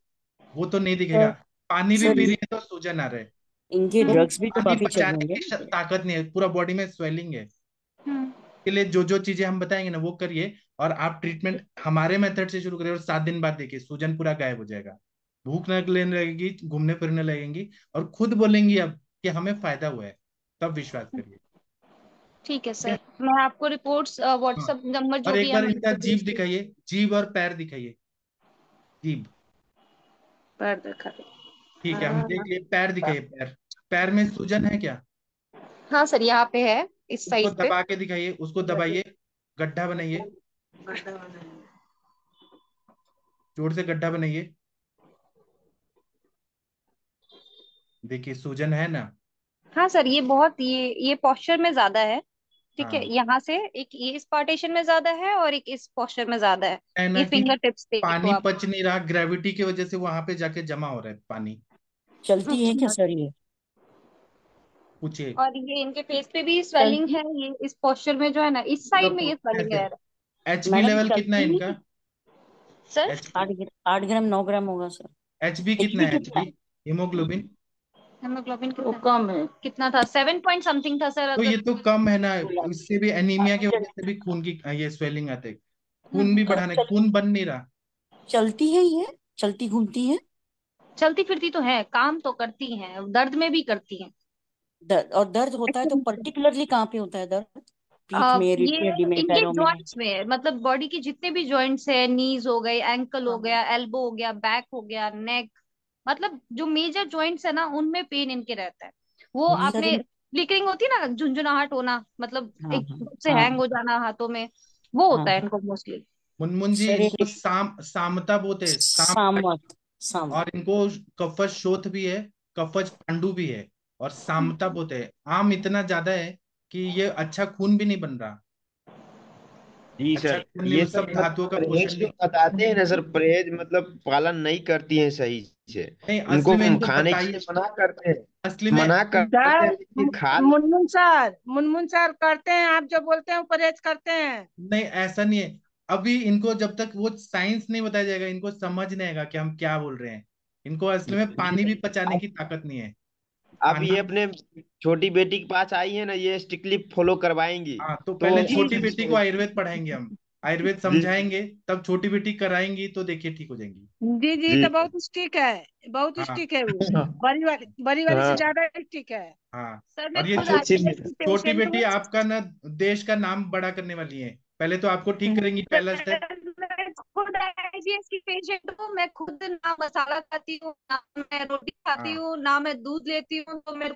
वो तो नहीं दिखेगा। सर पानी भी सर पी रही है तो सूजन आ रहा है, इनके तो हम्म ड्रग्स भी तो पानी काफी चल पचाने रहे की होंगे। ताकत नहीं है, पूरा बॉडी में स्वेलिंग है। हम्म। के लिए जो जो चीजें हम बताएंगे ना वो करिए, और आप ट्रीटमेंट हमारे मेथड से शुरू करिए, और 7 दिन बाद देखिए सूजन पूरा गायब हो जाएगा, भूख न लेने लगेगी, घूमने फिरने लगेंगी, और खुद बोलेंगी अब कि हमें फायदा हुआ है, तब विश्वास करिए। ठीक है ठीक है। सर, मैं आपको रिपोर्ट्स हाँ, व्हाट्सएप नंबर और जो भी एक है बार हम इनका आपको जीभ भेज देंगे। दिखाइए, जीभ और पैर दिखाइए, जीभ। पैर देखा। ठीक है, हम देख लिए, पैर दिखाइए, पैर, पैर में सूजन है क्या? हाँ सर, यहाँ पे है, इस उसको साइड पे। दबा के दिखाइए, उसको दबाइए, गड्ढा बनाइए, जोर से गड्ढा बनाइए, देखिए सूजन है ना। हाँ सर, ये बहुत ये पोस्चर में ज्यादा है। ठीक है, हाँ, यहाँ से एक ये इस पार्टीशन में ज्यादा है और एक इस पोस्चर में ज्यादा है। है ना ये कि फिंगर टिप्स देखो पानी आप। पच नहीं रहा, ग्रेविटी की वजह से वहां पे जाके जमा हो रहा है पानी। चलती है क्या अच्छा। सर ये? पूछिए। और ये इनके फेस पे भी स्वेलिंग चलती है, ये इस पोस्चर में जो है ना, इस साइड में ये स्वेलिंग ऐसे, है। एच बी मैडम लेवल कितना है चलती इनका? नहीं? सर एच बी, 8 ग्राम 9 ग्राम होगा सर। एच बी कितना एचबी है, एच कितना बी, है? हीमोग्लोबिन? हेमोग्लोबिन वो कितना कम है। कितना था? 7 पॉइंट समथिंग था सर, तो ये अगर। तो कम है ना, 2 लाख। इससे भी एनीमिया की चल, वजह से भी खून की ये स्वेलिंग आते हैं, खून भी हम्म। बढ़ाने, चल, खून बन नहीं रहा। चलती है ये? चलती घूमती है? चलती फिरती तो है, काम तो करती हैं, दर्द में भी करती हैं। दर्द, और दर्द होता है तो पर्टिकुलरली कहाँ पे होता है दर्द? पीठ में, रीढ़ ये की हड्डी में, इनके पैरों में? जॉइंट्स में, मतलब बॉडी के जितने भी जॉइंट्स है, नीज हो गए, एंकल हो हाँ गया, एल्बो हो गया, बैक हो गया, नेक, मतलब जो मेजर जॉइंट्स है ना उनमें पेन इनके रहता है। वो मुन, सर आपने इन, फ्लिकरिंग होती है ना, झुंझुनाहट होना, मतलब हाँ एक हाँ से हाँ हैंग हो जाना हाथों में, वो हाँ होता है हाँ। इनको मोस्टली। मुनमुन जी, सर इनको एक सामता बोलते हैं, सामत, सामत। और इनको कफज शोथ भी है, कफज पांडु भी है, और सामता बोलते हैं। आम इतना ज्यादा है कि ये अच्छा खून भी नहीं बन रहा, जी अच्छा सर, खून नहीं, ये सब सब धातुओं का परहेज पोषण जो नहीं। बताते हैं ना सर, परहेज मतलब पालन नहीं करती हैं सही से। नहीं, उनको असली में इनको खाने के लिए बताइए, मना करते हैं, असली में। मना करते हैं सर लेकिन खा ले। मुनमुन सर करते हैं, आप जो बोलते हैं वो परहेज करते हैं। नहीं ऐसा नहीं है, अभी इनको जब तक वो साइंस नहीं बताया जाएगा, इनको समझ नहीं आएगा कि हम क्या बोल रहे हैं। इनको असल में पानी भी पचाने की ताकत नहीं है। अब ये खाना। अपने छोटी बेटी के पास आई है ना, ये स्ट्रिक्टली फॉलो करवाएंगी। हाँ, तो तो पहले जी छोटी जी बेटी को आयुर्वेद पढ़ाएंगे हम, आयुर्वेद जी समझाएंगे, तब छोटी बेटी कराएंगी तो देखिए ठीक हो जाएंगी। जी जी, जी तो बहुत स्टिक है, बहुत हाँ स्टिक है वो। बड़ी वाली से हाँ ज्यादा स्टिक है। हाँ। सर मैं और ये खुद इसीलिए आईबीएस की छोटी पेशेंट बेटी हूँ। आपका ना देश का नाम बड़ा करने वाली है। पहले तो आपको ठीक करेंगी, पहला स्टेप। मैं खुद आईबीएस की पेशेंट हूँ। मैं खुद ना मसाला खाती हूँ, ना मैं रोटी खाती हाँ, हूँ, ना मैं दूध लेती हूँ। तो मेरे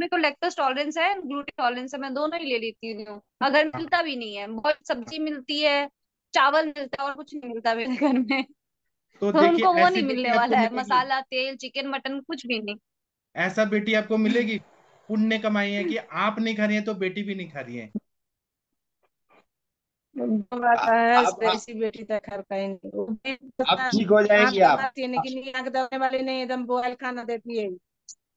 को लैक्टोज टॉलरेंस है, ग्लूटेन टॉलरेंस है, मैं दोनों ही ले लेती हूँ। अगर हाँ। मिलता भी नहीं है, बहुत सब्जी मिलती है, चावल मिलता है और कुछ नहीं मिलता मेरे घर में। तो तो देखिए उनको वो ऐसी नहीं बेटी मिलने आपको वाला है, मिलेगी, मसाला तेल चिकन मटन कुछ भी नहीं। ऐसा बेटी आपको मिलेगी। पुण्य कमाई है कि आप नहीं खा रही हैं तो बेटी भी नहीं खा रही है। वो बात आ- है, आप ऐसी बेटी तो खैर कहीं नहीं, वो भी आप पता, ठीक हो जाएंगे आंख तो आप। खाती है लेकिन ये आंख दबने वाली नहीं, एकदम बॉयल खाना देती है।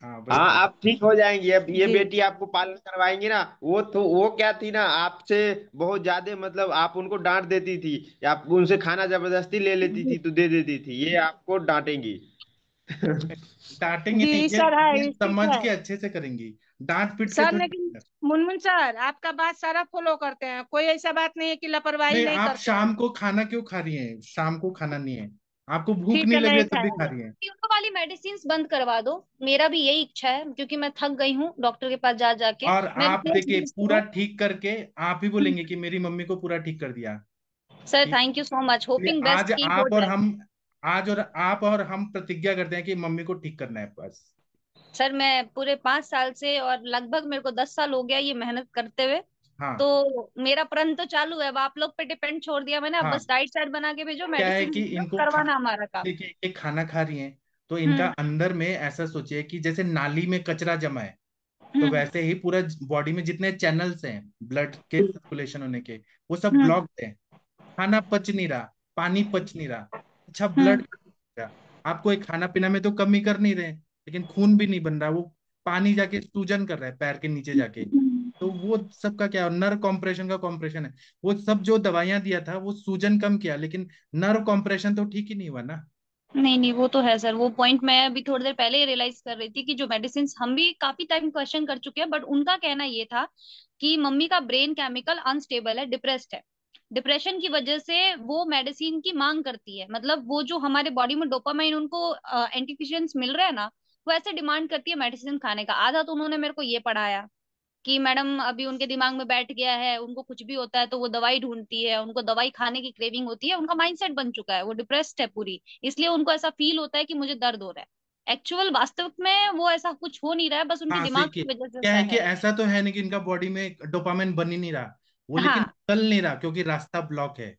हाँ, वही हाँ, तो। आप ठीक हो जाएंगे। अब ये जी बेटी आपको पालन करवाएंगी ना, वो क्या थी ना, आपसे बहुत ज्यादा, मतलब आप उनको डांट देती थी, या आप उनसे खाना जबरदस्ती ले लेती जी थी तो दे देती थी, ये आपको डांटेंगी। डांटेंगे नहीं, जी ये सर, ये है स्टिक समझ है के अच्छे से करेंगी। डांट पीट के सर। थोड़ी। लेकिन मुनमुन सर, आपका बात सारा फॉलो करते हैं, कोई ऐसा बात नहीं है कि लापरवाही नहीं, नहीं आप करते शाम हैं। को खाना क्यों खा रही हैं? शाम को खाना नहीं है, आपको भूख ठीक नहीं है, लग रही नहीं है तब भी खा खाएंगे। रही हैं। तीनों वाली मेडिसिन बंद करवा दो, मेरा भी यही इच्छा है, क्योंकि मैं थक गई हूँ डॉक्टर के पास जा जाके। और आप मेडिसिन देखिए भेजती पूरा हूँ। ठीक करके आप ही बोलेंगे कि मेरी मम्मी को पूरा ठीक कर दिया। सर ठीक। थैंक यू सो मच, इसलिए होपिंग बेस्ट की हो जाए। आज और हम प्रतिज्ञा करते हैं कि मम्मी को ठीक करना है बस। सर मैं पूरे 5 साल से, और लगभग मेरे को 10 साल हो गया ये मेहनत करते हुए। हाँ तो मेरा प्रण तो चालू है, अब आप लोग पे डिपेंड छोड़ दिया मैंने। अब हाँ। बस डाइट चार्ट बना के भेजो, क्या है मेडिसिन कि भेजो, इनको करवाना हमारा काम। देखिए ये खाना खा रही हैं, तो इनका हम्म अंदर में ऐसा सोचिए कि जैसे नाली में कचरा जमा है, तो हम्म वैसे ही पूरा बॉडी में जितने चैनल्स हैं ब्लड के सर्कुलेशन होने के, वो सब हम्म ब्लॉक हैं। खाना पच नहीं रहा, पानी पच नहीं रहा, अच्छा हम्म ब्लड। आपको एक खाना पीना में तो कमी कर नहीं रहे, लेकिन खून भी नहीं बन रहा, वो पानी जाके सूजन कर रहा है पैर के नीचे जाके। तो वो सबका क्या, नर्व कॉम्प्रेशन का कॉम्प्रेशन है। वो सब जो दवाइयां दिया था वो सूजन कम किया, लेकिन नर्व कॉम्प्रेशन तो ठीक ही नहीं हुआ ना। नहीं नहीं, वो तो है सर, वो पॉइंट मैं अभी थोड़ी देर पहले ही रियलाइज कर रही थी कि जो मेडिसिन हम भी काफी टाइम क्वेश्चन कर चुके हैं, बट उनका कहना ये था कि मम्मी का ब्रेन केमिकल अनस्टेबल है, डिप्रेस्ड है। डिप्रेशन की वजह से वो मेडिसिन की मांग करती है, मतलब वो जो हमारे बॉडी में डोपामाइन उनको एंटिफिशियंस मिल रहा है ना, वो ऐसे डिमांड करती है मेडिसिन खाने का। आधा तो उन्होंने मेरे को ये पढ़ाया कि मैडम अभी उनके दिमाग में बैठ गया है, उनको कुछ भी होता है तो वो दवाई ढूंढती है, उनको दवाई खाने की क्रेविंग होती है, उनका माइंडसेट बन चुका है, वो डिप्रेस्ड है पूरी। इसलिए उनको ऐसा फील होता है कि मुझे दर्द हो रहा है। एक्चुअल वास्तविक में वो ऐसा कुछ हो नहीं रहा है, बस उनके हाँ दिमाग देखिए, की वजह से क्या ऐसा है कि है। ऐसा तो है नहीं कि इनका बॉडी में डोपामिन बन ही नहीं रहा, वो लेकिन हाँ। चल नहीं रहा क्योंकि रास्ता ब्लॉक है।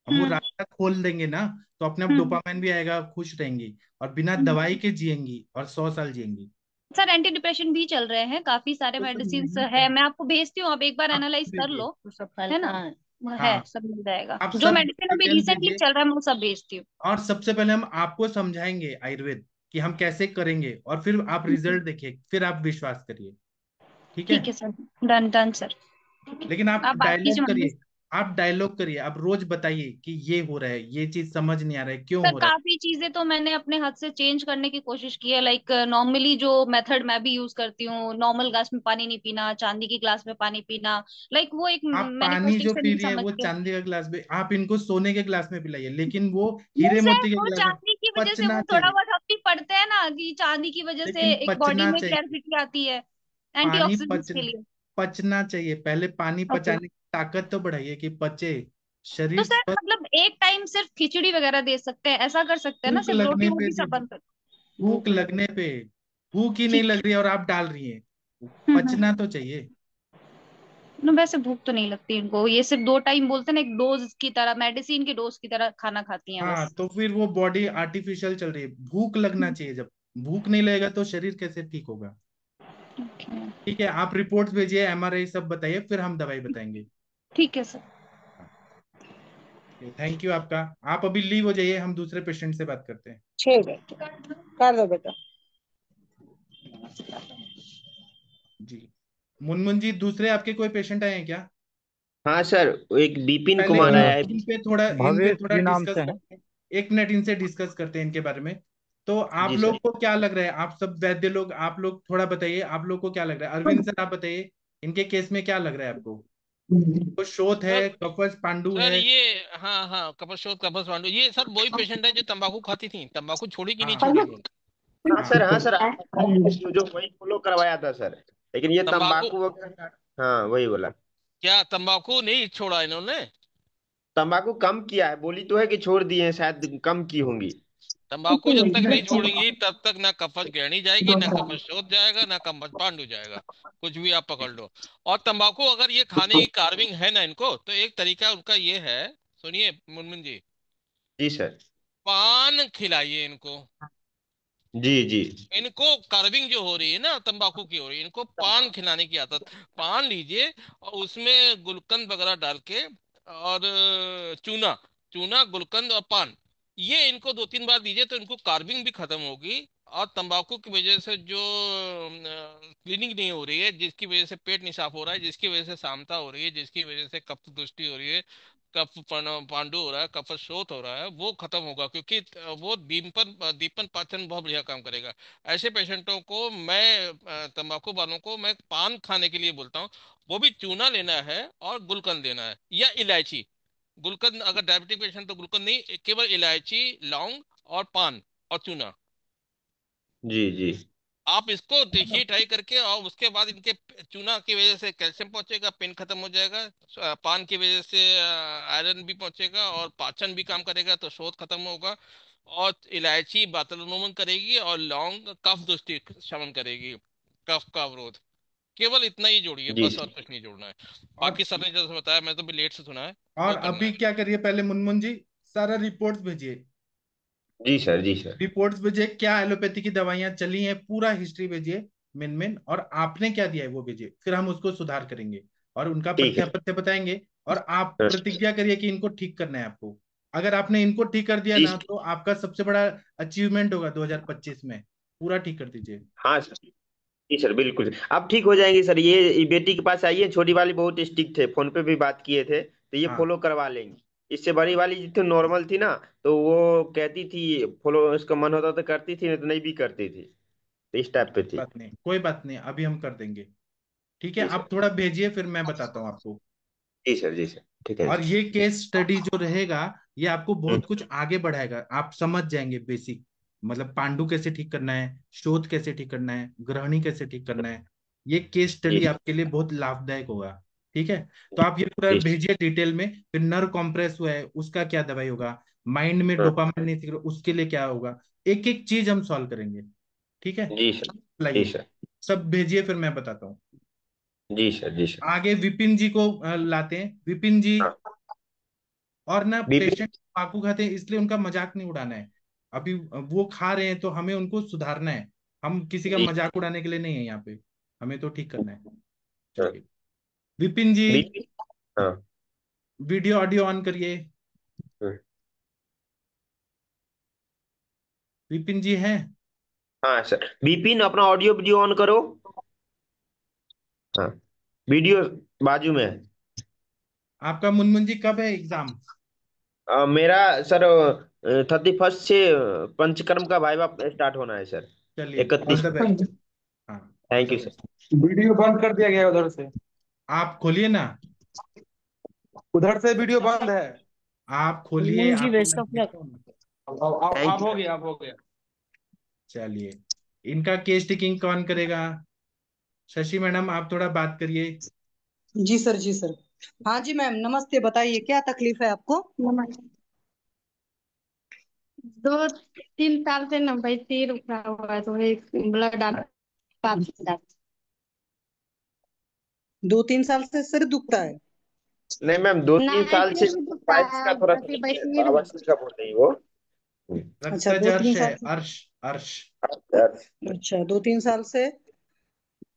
हम वो हम्म रास्ता खोल देंगे ना, तो अपने आप हम्म डोपामिन भी आएगा, खुश रहेंगी और बिना हम्म। दवाई के जिएंगी और 100 साल जिएंगी। सर एंटी डिप्रेशन भी चल रहे हैं, काफी सारे तो सब मेडिसिन नहीं है, है, मैं आपको भेजती हूँ, आप एक बार आप एनालाइज कर भेजिए। लो। तो सब फाइल है ना, कहाँ है? वो है, हाँ, सब मिल जाएगा, आप जो सब मेडिसिन अभी डिटेल रिसेंटली भेजिए। चल रहा है मैं वो सब भेजती और सबसे पहले हम आपको समझाएंगे आयुर्वेद कि हम कैसे करेंगे, और फिर आप हूँ। रिजल्ट देखिए, फिर आप विश्वास करिए। ठीक है। ठीक है सर, डन डन सर। ठीक है, लेकिन आप आप बात कीजिए डायलॉग मम्मी। करिए, आप डायलॉग करिए, आप रोज बताइए कि ये हो रहा है, ये चीज समझ नहीं आ रहा है, क्यों सर हो रहा है। काफी चीजें तो मैंने अपने हाथ से चेंज करने की कोशिश की है, लाइक नॉर्मली जो मेथड मैं भी यूज करती हूँ, नॉर्मल ग्लास में पानी नहीं पीना, चांदी की ग्लास में पानी पीना। लाइक वो एक आप पानी जो मैनिफेस्टेशन पी ही रही है समझ वो के। चांदी का गिलास में, आप इनको सोने के गिलास में पिलाइए, लेकिन वो नहीं हीरे सर, मोती के वो गिलास में। चांदी की वजह से पचना वो थोड़ा चाहिए, बहुत हम भी पढ़ते हैं ना कि चांदी की वजह से लेकिन एक बॉडी पचना में चाहिए। क्लैरिटी आती है, पानी एंटीऑक्सीडेंट्स पच के लिए। पचना चाहिए, पहले पानी ओके। पचाने की ताकत तो बढ़ाइए कि पचे, तो शरीर सर स्वस्थ। मतलब एक टाइम सिर्फ खिचड़ी वगैरह दे सकते हैं, ऐसा कर सकते हैं ना, भूख सिर्फ रोटी लगने पे वोटी सब दीजिए, बंद कर। भूख भूख लगे। लगने पे। भूख ही नहीं ठीक लग है। रही है और आप डाल रही हैं, हम्म। पचना तो चाहिए। ना वैसे भूख तो नहीं लगती इनको, ये सिर्फ 2 टाइम बोलते हैं ना, एक डोज की तरह, मेडिसिन की डोज की तरह खाना खाती हैं हाँ, बस। तो फिर वो बॉडी आर्टिफिशियल चल रही है, भूख लगना चाहिए। जब भूख नहीं लगेगा तो शरीर कैसे ठीक होगा। ओके। ठीक है, आप रिपोर्ट्स भेजिए, एमआरआई सब बताइए, फिर हम दवाई बताएंगे। ठीक है सर। थैंक यू आपका। आप अभी लीव हो जाइए, हम दूसरे पेशेंट से बात करते हैं। ठीक है, कर दो बेटा। जी, मुनमुन जी, दूसरे आपके कोई पेशेंट आए हैं क्या? हाँ सर, एक बिपिन पहले कुमार इन आया है। इन पे थोड़ा भवेश जी नाम डिस्कस से हैं। करते हैं, एक मिनट इनसे डिस्कस करते हैं इनके बारे में। तो आप जी लोग सर। को क्या लग रहा है, आप सब वैद्य लोग, आप लोग थोड़ा बताइए, आप लोग को क्या लग रहा है? अरविंद सर आप बताइए, इनके केस में क्या लग रहा है आपको? तो शोथ है, सर कफज पांडु सर है। ये, हाँ हाँ, कपस्योत कपस पांडु, ये सर वही पेशेंट है जो तंबाकू खाती थी, तंबाकू छोड़ी कि नहीं हाँ छोड़ी इन्होंने? हाँ हाँ सर, हाँ सर, जो वही फॉलो करवाया था सर, लेकिन ये तंबाकू, तंबाकू वगैरह, हाँ वही बोला। क्या तंबाकू नहीं छोड़ा इन्होंने? तंबाकू कम किया है, बोली तो है कि छोड़ दिए हैं, शायद कम की होंगी। तंबाकू जब तक नहीं छोड़ेंगी तब तक ना कफस गहनी जाएगी, ना कफस शोध जाएगा, ना कफस पांडु जाएगा। कुछ भी आप पकड़ लो। और तंबाकू अगर ये खाने की कार्विंग है ना इनको, तो एक तरीका उनका ये है, सुनिए मुनमुन जी, जी सर। पान खिलाइए इनको। जी जी। इनको कार्विंग जो हो रही है ना तंबाकू की हो रही है, इनको पान खिलाने की आदत। पान लीजिए और उसमें गुलकंद वगैरह डाल के, और चूना, चूना गुलकंद और पान, ये इनको 2-3 बार दीजिए तो इनको कार्विंग भी खत्म होगी। और तंबाकू की वजह से जो क्लीनिंग नहीं हो रही है, जिसकी वजह से पेट नहीं साफ हो रहा है, जिसकी वजह से सामता हो रही है, जिसकी वजह से कफ दृष्टि हो रही है, पांडु हो रहा है, कफ शोथ हो रहा है, वो खत्म होगा। क्योंकि वो दीपन दीपन पाचन बहुत बढ़िया काम करेगा। ऐसे पेशेंटों को मैं, तंबाकू वालों को मैं पान खाने के लिए बोलता हूँ। वो भी चूना लेना है और गुलकंद लेना है या इलायची। गुलकंद अगर डायबिटिक पेशेंट तो गुलकंद नहीं, केवल इलायची, लौंग और पान और चूना। जी जी। आप इसको देखिए ट्राई करके, और उसके बाद इनके चूना की वजह से कैल्शियम पहुंचेगा, पेन खत्म हो जाएगा। पान की वजह से आयरन भी पहुंचेगा और पाचन भी काम करेगा, तो शोथ खत्म होगा। और इलायची वातानुकूलन करेगी, और लौंग कफ दोष्टि शमन करेगी, कफ का अवरोध। केवल इतना ही जोड़िए जी बस, और सर। कुछ नहीं जोड़ना है। और बाकी सर ने जैसे बताया, मैं तो भी लेट से सुना है, और वो करना अभी है। क्या करिए, पहले मुनमुन जी सारा रिपोर्ट्स भेजिए। जी सर। जी सर। रिपोर्ट्स भेजिए, क्या एलोपैथी की दवाइयां चली हैं, पूरा हिस्ट्री भेजिए। मेन मेन, और आपने क्या दिया है वो भेजिए, फिर हम उसको सुधार करेंगे और उनका ठीक है। पथ्य बताएंगे। और आप हाँ, प्रतिज्ञा करिए कि इनको ठीक करना है आपको। अगर आपने इनको ठीक कर दिया जी ना, तो आपका सबसे बड़ा अचीवमेंट होगा 2025 में। पूरा ठीक कर दीजिए। हाँ सर। जी सर, बिल्कुल आप ठीक हो जाएंगे सर। ये बेटी के पास आइए, छोटी वाली बहुत स्ट्रिक्ट थे, फोन पे भी बात किए थे, तो ये हाँ, फॉलो करवा लेंगे। इससे बड़ी वाली जितनी नॉर्मल थी ना, तो वो कहती थी फॉलो, उसका मन होता तो करती थी, नहीं तो नहीं भी करती थी, तो इस टाइप पे थी। बात नहीं, कोई बात नहीं, अभी हम कर देंगे। ठीक है, जी आप सर। थोड़ा भेजिए, फिर मैं बताता हूँ आपको। जी सर। जी सर। ठीक है और सर। ये केस स्टडी जो रहेगा, ये आपको हम्म, बहुत कुछ आगे बढ़ाएगा, आप समझ जाएंगे बेसिक। मतलब पांडु कैसे ठीक करना है, शोथ कैसे ठीक करना है, ग्रहणी कैसे ठीक करना है। ये केस जी स्टडी सर। आपके लिए बहुत लाभदायक होगा। ठीक है, तो आप ये पूरा जी सर। भेजिए डिटेल में। फिर नर्व कॉम्प्रेस हुआ है, उसका क्या दवाई होगा, माइंड में हाँ, डोपामाइन नहीं सीख रहा, उसके लिए क्या होगा। एक एक चीज हम सॉल्व करेंगे। ठीक है, जी सर। जी लाइए, सर। सब भेजिए, फिर मैं बताता हूँ। जी सर। जी सर। आगे विपिन जी को लाते हैं, विपिन जी। हाँ। और ना, बीपी। पेशेंट तंबाकू खाते हैं इसलिए उनका मजाक नहीं उड़ाना है। अभी वो खा रहे हैं तो हमें उनको सुधारना है। हम किसी का जी। मजाक उड़ाने के लिए नहीं है यहाँ पे। हमें तो ठीक करना है। हाँ। चलिए, विपिन जी, बीपी। हाँ। वीडियो ऑडियो ऑन करिए। हाँ। विपिन जी हैं? हाँ सर, बिपिन अपना ऑडियो वीडियो ऑन करो। हाँ, वीडियो बाजू में है। आपका मुनमुन जी कब है एग्जाम? मेरा सर 31 से पंचकर्म का वाइवा स्टार्ट होना है सर। चलिए, ऑल 31। The best. हाँ, all thank the you best. Sir. Video बंद कर दिया गया है उधर से। आप खोलिए ना। उधर से वीडियो बंद है। आप खोलिए, मुनमुन जी आपको बेस्ट मैं ऑफ लक। देखता हूँ। थैंक अब यू हो सर। गया, अब हो गया। चलिए, इनका केस टेकिंग कौन करेगा? शशि मैडम, आप थोड़ा बात करिए। जी सर, जी सर। हाँ जी मैम, नमस्ते, बताइए क्या तकलीफ है आपको? नमस्ते। 2-3 साल से ना भाई सिर उखड़ा हुआ है, तो एक ब्लड आता। 2-3 साल से सिर दुखता है? नहीं मैम, 2-3 साल नाइट से में भी दुखता पाइल्स है का और थोड़ा अभी तकलीफ है, सिर में। बवासीर का बोल रही वो। अच्छा, रक्तज दो तीन अर्श है, साल से अर्श, अर्श। अच्छा, 2-3 साल से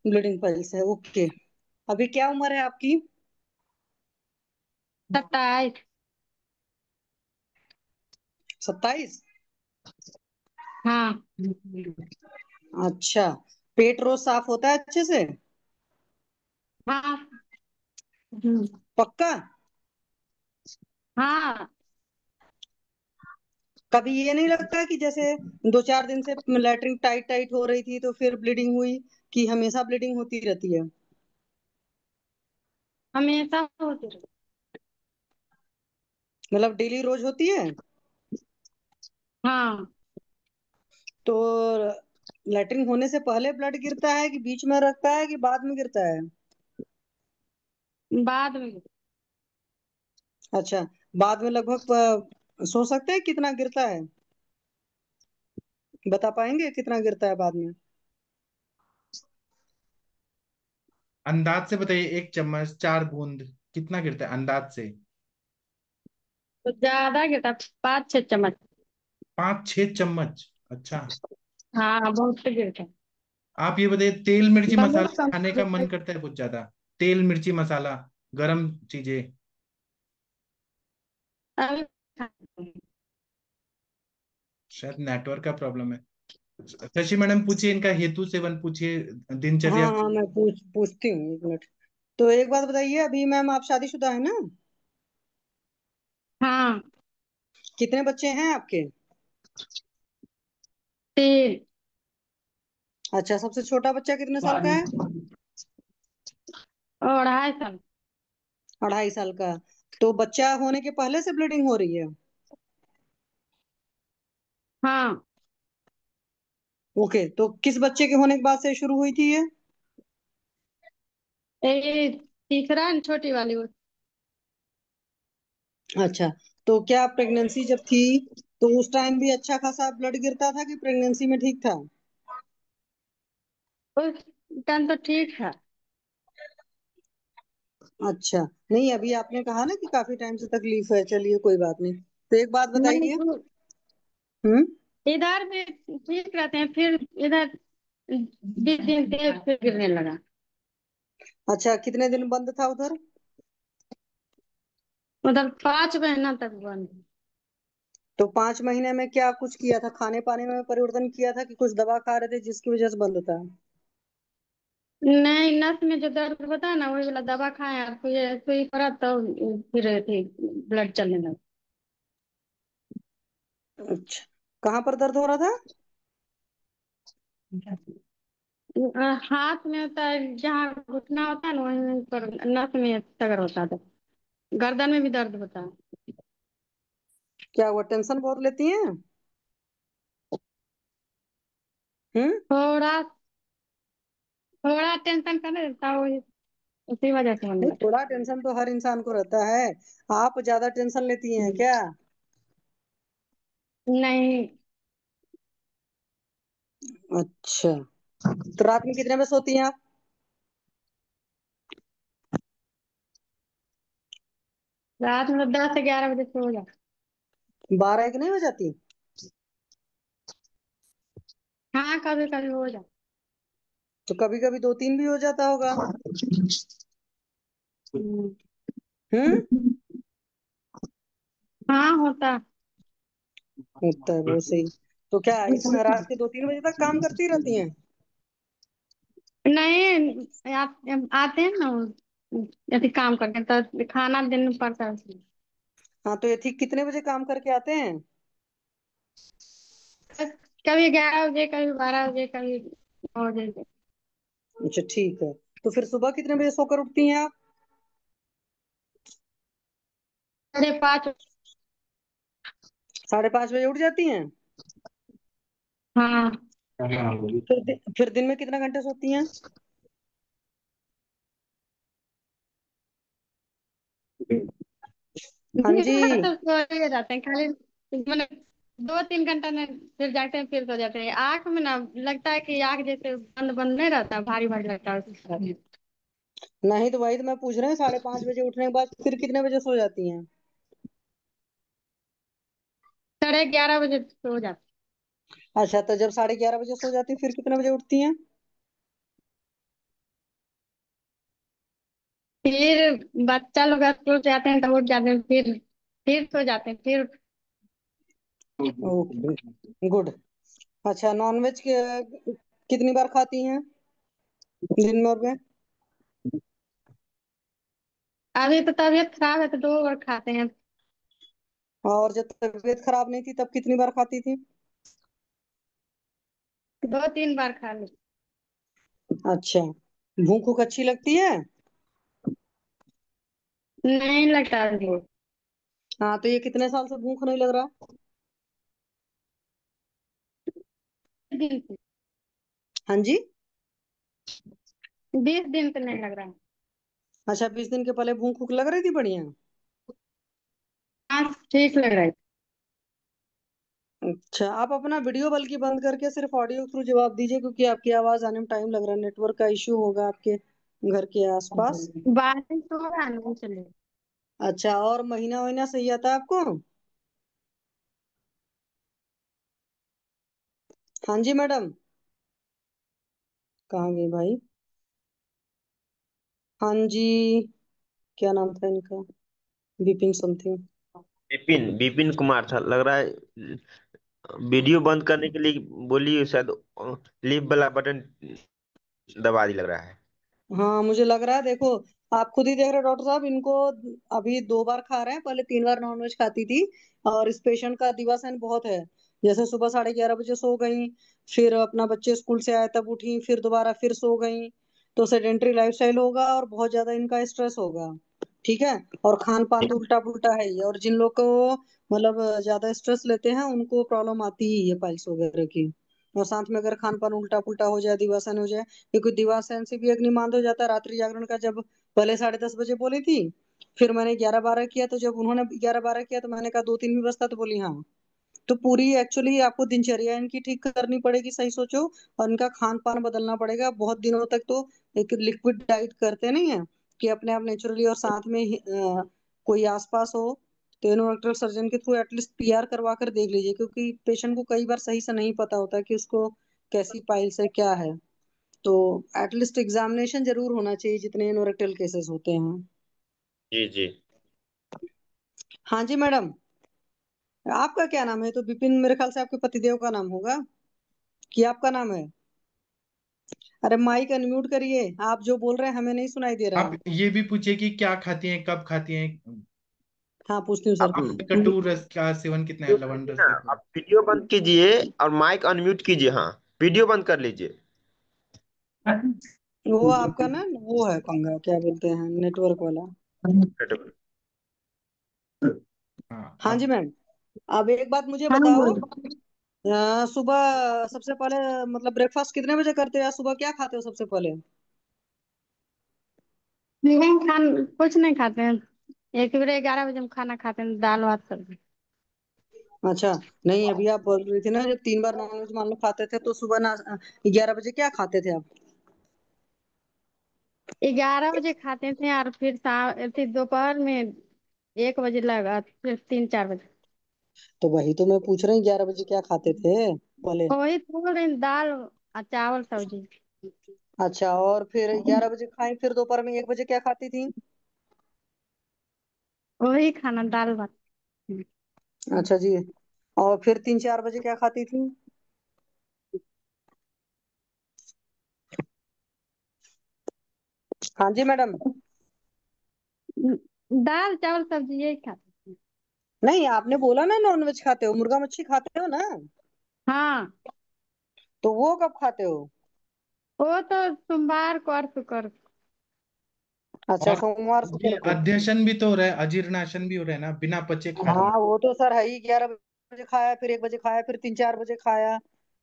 ब्लीडिंग पाइल्स है, ओके। अभी क्या उम्र है आपकी? 27। 27? हाँ। अच्छा, पेट रोज साफ होता है अच्छे से? हाँ। हम्म, पक्का? हाँ। कभी ये नहीं लगता कि जैसे 2-4 दिन से लैट्रिन टाइट टाइट हो रही थी तो फिर ब्लीडिंग हुई, कि हमेशा ब्लीडिंग होती रहती है? हमेशा होती रही। मतलब डेली रोज होती है? हाँ, तो लैट्रिन होने से पहले ब्लड गिरता है कि बीच में रखता है कि बाद में गिरता है? बाद में। अच्छा, बाद में लगभग सोच सकते हैं कितना गिरता है? बता पाएंगे कितना गिरता है बाद में? अंदाज से बताइए, 1 चम्मच 4 बूंद कितना गिरता है अंदाज से? तो ज्यादा गिरता, 5-6 चम्मच। 5-6 चम्मच, अच्छा। हाँ, बहुत गिरता। आप ये बताइए, तेल मिर्ची बहुत मसाला कम। खाने का मन करता है बहुत ज्यादा? तेल मिर्ची मसाला, गरम चीजें? अभी खाते हैं। शायद नेटवर्क का प्रॉब्लम है। शशि मैडम पूछिए, इनका हेतु सेवन पूछिए, हाँ दिनचर्या। हाँ, मैं पूछती हूँ, एक मिनट। तो एक बात बताइए, अभी मैम आप शादीशुदा है ना? हाँ। कितने बच्चे हैं आपके? 3। अच्छा, सबसे छोटा बच्चा कितने साल का है? 2.5 साल। 2.5 साल का। तो बच्चा होने के पहले से ब्लीडिंग हो रही है? हाँ, ओके, तो किस बच्चे के होने के बाद से शुरू हुई थी ये? ये तीसरा है, छोटी वाली वो। अच्छा, तो क्या प्रेगनेंसी जब थी तो उस टाइम भी अच्छा खासा ब्लड गिरता था कि प्रेगनेंसी में ठीक था? उस टाइम तो ठीक है। अच्छा, नहीं अभी आपने कहा ना कि काफी टाइम से तकलीफ है, चलिए कोई बात नहीं। तो एक बात नहीं बताइए। तो हम्म। इधर भी ठीक रहते हैं, फिर इधर 20 दिन से फिर गिरने लगा। अच्छा, कितने दिन बंद था उधर? उधर 5 महीना तक बंद। तो 5 महीने में क्या कुछ किया था, खाने पाने में परिवर्तन किया था कि कुछ दवा खा रहे थे जिसकी वजह से बंद था? नहीं, नस में जो दर्द होता है ना, वही वाला दवा खाए और फिर सुई पड़ा तो फिर थी ब्लड चलने लगा। अच्छा, कहाँ पर दर्द हो रहा था? हाथ में होता है, जहाँ घुटना होता है ना, वहीं पर नस में सगर होता था। गर्दन में भी दर्द होता है। क्या वो टेंशन बहुत लेती हैं? हम्म। थोड़ा थोड़ा टेंशन करने देता है, वही उसी वजह से होने नहीं, लगा। थोड़ा टेंशन तो हर इंसान को रहता है। आप ज्यादा टेंशन लेती हैं हम्म। क्या? नहीं, अच्छा, तो रात में कितने बजे सोती हैं आप? रात में 10 से 11 बजे सो जा। 12-1 नहीं हो जाती? हाँ, कभी कभी हो जा। तो कभी कभी 2-3 भी हो जाता होगा। हम्म। हम्म। हाँ, होता। होता है वो सही। तो क्या इतना रात के 2-3 बजे तक काम करती रहती हैं? नहीं, आते हैं ना यदि काम करके तो खाना देना पड़ता है उसमें। हाँ, तो ये ठीक कितने बजे काम करके आते हैं? कभी 11 बजे, कभी 12 बजे, कभी 9 बजे। अच्छा, ठीक है। तो फिर सुबह कितने बजे सोकर उठती हैं आप? 5:30। 5:30 बजे उठ जाती हैं? हाँ। फिर दिन में कितना घंटे सोती हैं? हाँ दिन जी। भर तो सो ही जाते हैं खाली, मैंने 2-3 घंटा में फिर जागते हैं, फिर सो जाते हैं। आँख में ना लगता है कि आँख जैसे बंद बंद नहीं रहता, भारी भारी लगता है उस तरह। नहीं, तो वही तो मैं पूछ रहा हूँ, 5:30 बजे उठने के बाद फिर कितने बजे सो जाती हैं? 11:30 बजे सो जाते। अच्छा, तो जब 11:30 बजे सो जाती हैं फिर कितने बजे उठती हैं? फिर बच्चा लोग स्कूल से आते हैं तो उठ जाते हैं, फिर सो जाते हैं फिर। Okay, good. अच्छा, नॉनवेज कितनी बार खाती हैं दिन में? अभी तो तबीयत खराब है तो 2 बार खाते हैं। और जब तबीयत खराब नहीं थी तब कितनी बार खाती थी? 2-3 बार खा ली। अच्छा, भूख भूख अच्छी लगती है? नहीं लगता है। हाँ, तो ये कितने साल से भूख नहीं लग रहा? दिन से। हाँ जी। 20 दिन से नहीं लग रहा है। अच्छा, 20 दिन के पहले भूख भूख लग रही थी बढ़िया? हाँ, ठीक लग रहा है। अच्छा, आप अपना वीडियो बल्कि बंद करके सिर्फ ऑडियो थ्रू जवाब दीजिए, क्योंकि आपकी आवाज आने में टाइम लग रहा है। नेटवर्क का इश्यू होगा आपके घर के आसपास। बारिश हो रहा है ना, चलिए। अच्छा, और महीना महीना सही आता है आपको? हाँ जी मैडम। कहाँ गए भाई? हाँ जी। क्या नाम था इनका? विपिन समथिंग। विपिन विपिन कुमार था लग रहा है। वीडियो बंद करने के लिए बोलिए शायद। लीव वाला बटन दबा दी लग रहा है। हाँ, मुझे लग रहा है। देखो, आप खुद ही देख रहे हो डॉक्टर साहब, इनको अभी 2 बार खा रहे हैं, पहले 3 बार नॉनवेज खाती थी। और इस पेशेंट का दिवासन बहुत है। जैसे सुबह 11:30 बजे सो गई, फिर अपना बच्चे स्कूल से आए तब उठी, फिर दोबारा फिर सो गई। तो सेडेंट्री लाइफस्टाइल होगा और बहुत ज्यादा इनका स्ट्रेस होगा। ठीक है। और खान पान तो उल्टा पुल्टा है ही। और जिन लोग को मतलब ज्यादा स्ट्रेस लेते हैं उनको प्रॉब्लम आती ही है पाइल्स वगैरह की। और साथ में अगर खान पान उल्टा पुल्टा हो जाए, दिवासन हो जाए, क्योंकि दीवार से भी अग्निमांद हो जाता है। रात्रि जागरण का जब पहले 10:30 बजे बोली थी, फिर मैंने 11-12 किया, तो जब उन्होंने 11-12 किया तो मैंने कहा 2-3 भी बजता, तो बोली हाँ। तो पूरी एक्चुअली आपको दिनचर्या इनकी ठीक करनी पड़ेगी, सही सोचो। और इनका खान पान बदलना पड़ेगा। बहुत दिनों तक तो एक लिक्विड डाइट करते नहीं है कि अपने आप नेचुरली, और साथ में कोई आसपास हो तो एनोरेक्टल सर्जन के थ्रू एटलीस्ट पीआर करवा कर देख लीजिए, क्योंकि पेशेंट को कई बार सही से नहीं पता होता कि उसको कैसी पाइल्स है, क्या है। तो एटलीस्ट एग्जामिनेशन जरूर होना चाहिए जितने एनोरेक्टल केसेस होते हैं। जी जी। हाँ जी मैडम। आपका क्या नाम है? तो विपिन मेरे ख्याल से आपके पतिदेव का नाम होगा, कि आपका नाम है? अरे माइक अनम्यूट करिए। आप जो बोल रहे हैं हमें नहीं सुनाई दे आप रहा। ये भी पूछिए कि क्या खाती हैं, कब खाती हैं। हाँ, पूछती हूँ सर। आप कटु रस का सेवन कितना है, लवण रस ना, कितना है? आप वीडियो बंद कीजिए और माइक अनम्यूट कीजिए। हाँ, वीडियो बंद कर लीजिए। वो आपका ना, वो है पंगा, क्या बोलते हैं, नेटवर्क वाला। हाँ हाँ जी अब मैम। अब एक बात मुझे हाँ, बताओ। बोलिए। सुबह सबसे पहले मतलब ब्रेकफास्ट कितने बजे करते हो, या सुबह क्या खाते हो सबसे पहले? नहीं कुछ नहीं खाते हैं। एक बजे 11 बजे हम खाना खाते हैं, दाल भात सब्जी। अच्छा। नहीं, अभी आप बोल रही थी ना जब 3 बार नॉनवेज मान लो खाते थे, तो सुबह ना 11 बजे क्या खाते थे आप? 11 बजे खाते थे और फिर दोपहर में 1 बजे लगा, फिर 3-4 बजे। तो वही तो मैं पूछ रही हूँ, 11 बजे क्या खाते थे पहले? वही थोड़ा दिन दाल और चावल सब्जी। अच्छा, और फिर 11 बजे खाई, फिर दोपहर में 1 बजे क्या खाती थी? वही खाना दाल भात। अच्छा जी। और फिर 3-4 बजे क्या खाती थी? हाँ जी मैडम। दाल चावल सब्जी यही खाते। नहीं, आपने बोला ना नॉनवेज खाते हो, मुर्गा मच्छी खाते हो ना? हाँ, तो वो कब खाते हो? वो तो सोमवार को और शुक्र को। अच्छा, और सोमवार ये शुक्र को। अध्यशन भी तो हो रहा है, अजीर्णाशन भी हो रहा है ना, बिना पचे खा रही हाँ, हैं। वो तो सर है ही। 11 बजे खाया, फिर 1 बजे खाया, फिर 3-4 बजे खाया।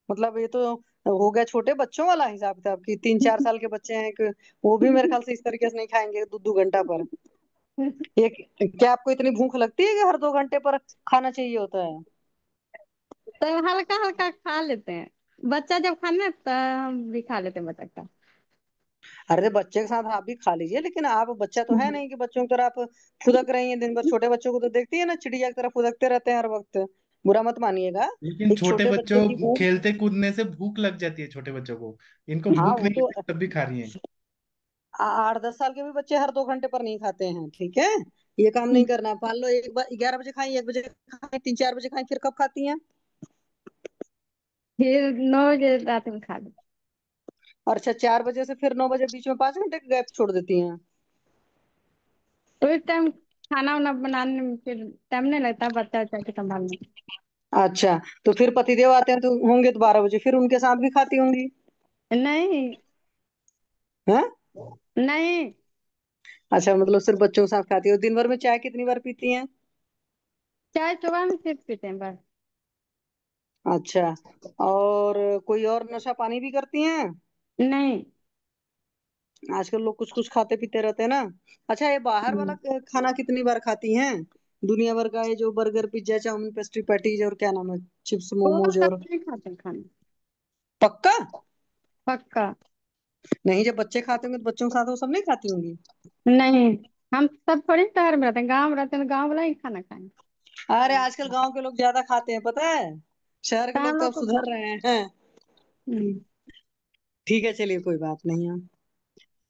मतलब ये तो हो गया छोटे बच्चों वाला हिसाब किताब, की 3-4 साल के बच्चे हैं कि वो भी मेरे ख्याल से इस तरीके से नहीं खाएंगे 2-2 घंटा पर। ये क्या आपको इतनी भूख लगती है कि हर 2 घंटे पर खाना चाहिए होता है? तो हल्का हल्का खा लेते हैं। बच्चा जब खाना तो हम भी खा लेते हैं बच्चा का। अरे, बच्चे के साथ आप भी खा लीजिए, लेकिन आप बच्चा तो है नहीं कि बच्चों की तरह आप फुदक रही हैं दिन भर। छोटे बच्चों को तो देखती है ना, चिड़िया की तरह फुदकते रहते हैं हर वक्त। बुरा मत मानिएगा। लेकिन एक छोटे छोटे बच्चों बच्चे की भूख। खेलते कूदने से भूख लग जाती है, छोटे बच्चों को। इनको हाँ, भूख वो नहीं तो लगती तब भी खा रही हैं। 8-10 साल के भी बच्चे हर 2 घंटे पर नहीं खाते हैं, ठीक है। ये काम नहीं करना है। मान लो एक बार 11 बजे खाई, 1 बजे खाई, 3-4 बजे खाई, फिर कब खाती हैं? फिर 9 बजे रात में खा लेते। और अच्छा, 4 बजे से फिर 9 बजे, बीच में 5 घंटे का गैप छोड़ देती हैं? तो इस टाइम खाना वाना बनाने में फिर टाइम नहीं लगता बच्चा उच्चा के संभालने में। अच्छा, तो फिर पतिदेव आते हैं तो होंगे तो 12 बजे, फिर उनके साथ भी खाती होंगी? नहीं हैं? नहीं। अच्छा, मतलब सिर्फ बच्चों के साथ खाती हो। दिन भर में चाय कितनी बार पीती हैं? चाय सुबह में सिर्फ पीते हैं बस। अच्छा, और कोई और नशा पानी भी करती हैं? नहीं। आजकल लोग कुछ कुछ खाते पीते रहते हैं ना। अच्छा, ये बाहर वाला खाना कितनी बार खाती हैं? दुनिया भर का ये जो burger pizza chowmein pastry patties और क्या नाम है, चिप्स वो मोमोज सब और। नहीं खाते हैं खाना। पक्का? पक्का। नहीं, जब बच्चे खाते होंगे तो बच्चों के साथ वो सब नहीं खाती होंगी? नहीं, हम सब थोड़ी शहर में रहते हैं, गाँव में रहते हैं तो गाँव वाला ही खाना खाएंगे। अरे आजकल गांव के लोग ज्यादा खाते हैं, पता है। शहर के तो हम लोग तो अब लोग को सुधर रहे हैं। हम्म, ठीक है, चलिए कोई बात नहीं है।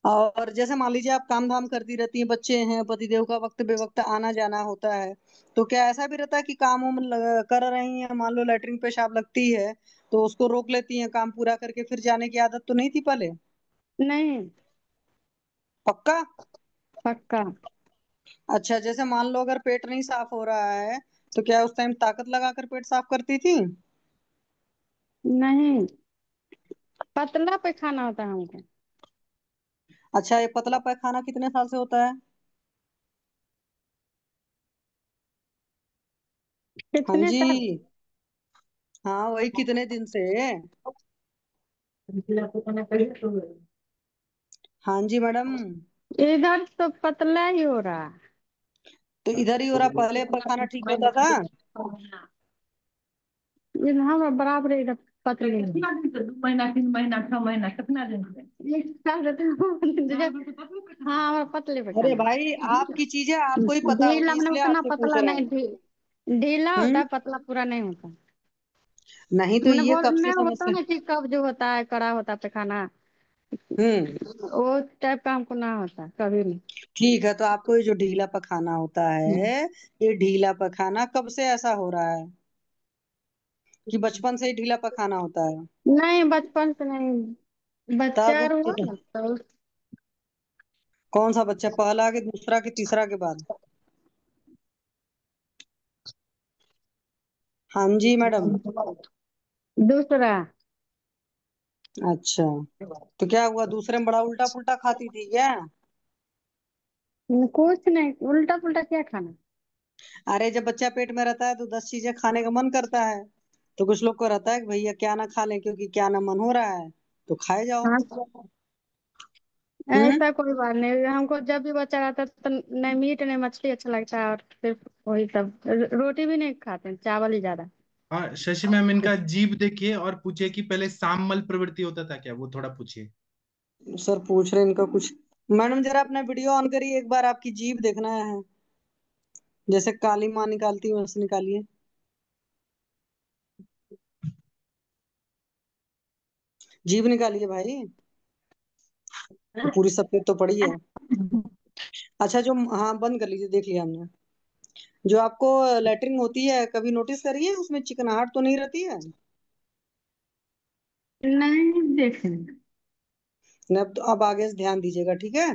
और जैसे मान लीजिए आप काम धाम करती रहती हैं, बच्चे हैं, पतिदेव का वक्त बेवक्त आना जाना होता है, तो क्या ऐसा भी रहता है कि काम वाम कर रही हैं, मान लो लैट्रिन पेशाब लगती है तो उसको रोक लेती हैं, काम पूरा करके फिर जाने की आदत तो नहीं थी पहले? नहीं। पक्का? पक्का। अच्छा, जैसे मान लो अगर पेट नहीं साफ हो रहा है तो क्या उस टाइम ताकत लगाकर पेट साफ करती थी? नहीं, पतला पे खाना होता है हमको। अच्छा, ये पतला पैखाना कितने साल से होता है? हाँ कितने जी। साल। हाँ, वही कितने दिन से। हाँ जी मैडम। इधर तो पतला ही हो रहा है। तो इधर ही हो रहा, पहले पैखाना ठीक होता था? इधर हम बराबर इधर पतले हैं। कितना दिन से 2 महीना 3 महीना 6 महीना कितना दिन से एक साल रहते हैं। हाँ हमारा पतले पे अरे खाना भाई, आपकी चीजें आपको ही पता ढीला होगी मैंने इसलिए उतना आपसे पूछ पतला रहे नहीं हैं। ढीला होता हम्म। है पतला पूरा नहीं होता। नहीं तो मैंने ये कब बोलने से होता समस्या? है कि कब जो होता है कड़ा होता है पैखाना हम्म। वो टाइप का हमको ना होता कभी नहीं। ठीक है, तो आपको ये जो ढीला पखाना होता है, ये ढीला पखाना कब से ऐसा हो रहा है, कि बचपन से ही ढीला पखाना होता है? नहीं बचपन से नहीं बच्चा तब और हुआ ना तो कौन सा बच्चा, पहला के दूसरा के तीसरा के बाद? हाँ जी मैडम। दूसरा। अच्छा, तो क्या हुआ, दूसरे में बड़ा उल्टा पुल्टा खाती थी क्या? कुछ नहीं उल्टा पुल्टा क्या खाना। अरे जब बच्चा पेट में रहता है तो 10 चीजें खाने का मन करता है, तो कुछ लोग को रहता है कि भैया क्या ना खा लें, क्योंकि क्या ना मन हो रहा है तो खाए जाओ। हाँ हम्म। ऐसा कोई बात नहीं हमको जब भी बच्चा रहता है तो नहीं मीट नहीं मछली अच्छा लगता है और सिर्फ वही सब रोटी भी नहीं खाते हैं चावल ही ज्यादा। हाँ शशि मैम, इनका जीभ देखिए और पूछिए कि पहले साममल प्रवृत्ति होता था क्या, वो थोड़ा पूछिए। सर पूछ रहे हैं इनका कुछ। मैडम जरा अपना वीडियो ऑन करिए, एक बार आपकी जीभ देखना है, जैसे काली माँ निकालती है वैसे निकालिए। जीभ निकालिए भाई, पूरी सफेद तो पड़ी है। अच्छा, जो, हाँ बंद कर लीजिए, देख लिया हमने। जो आपको लेटरिन होती है, कभी नोटिस करिए उसमें चिकनाहट तो नहीं रहती है? नहीं देखें। नहीं, अब आगे से ध्यान दीजिएगा, ठीक है।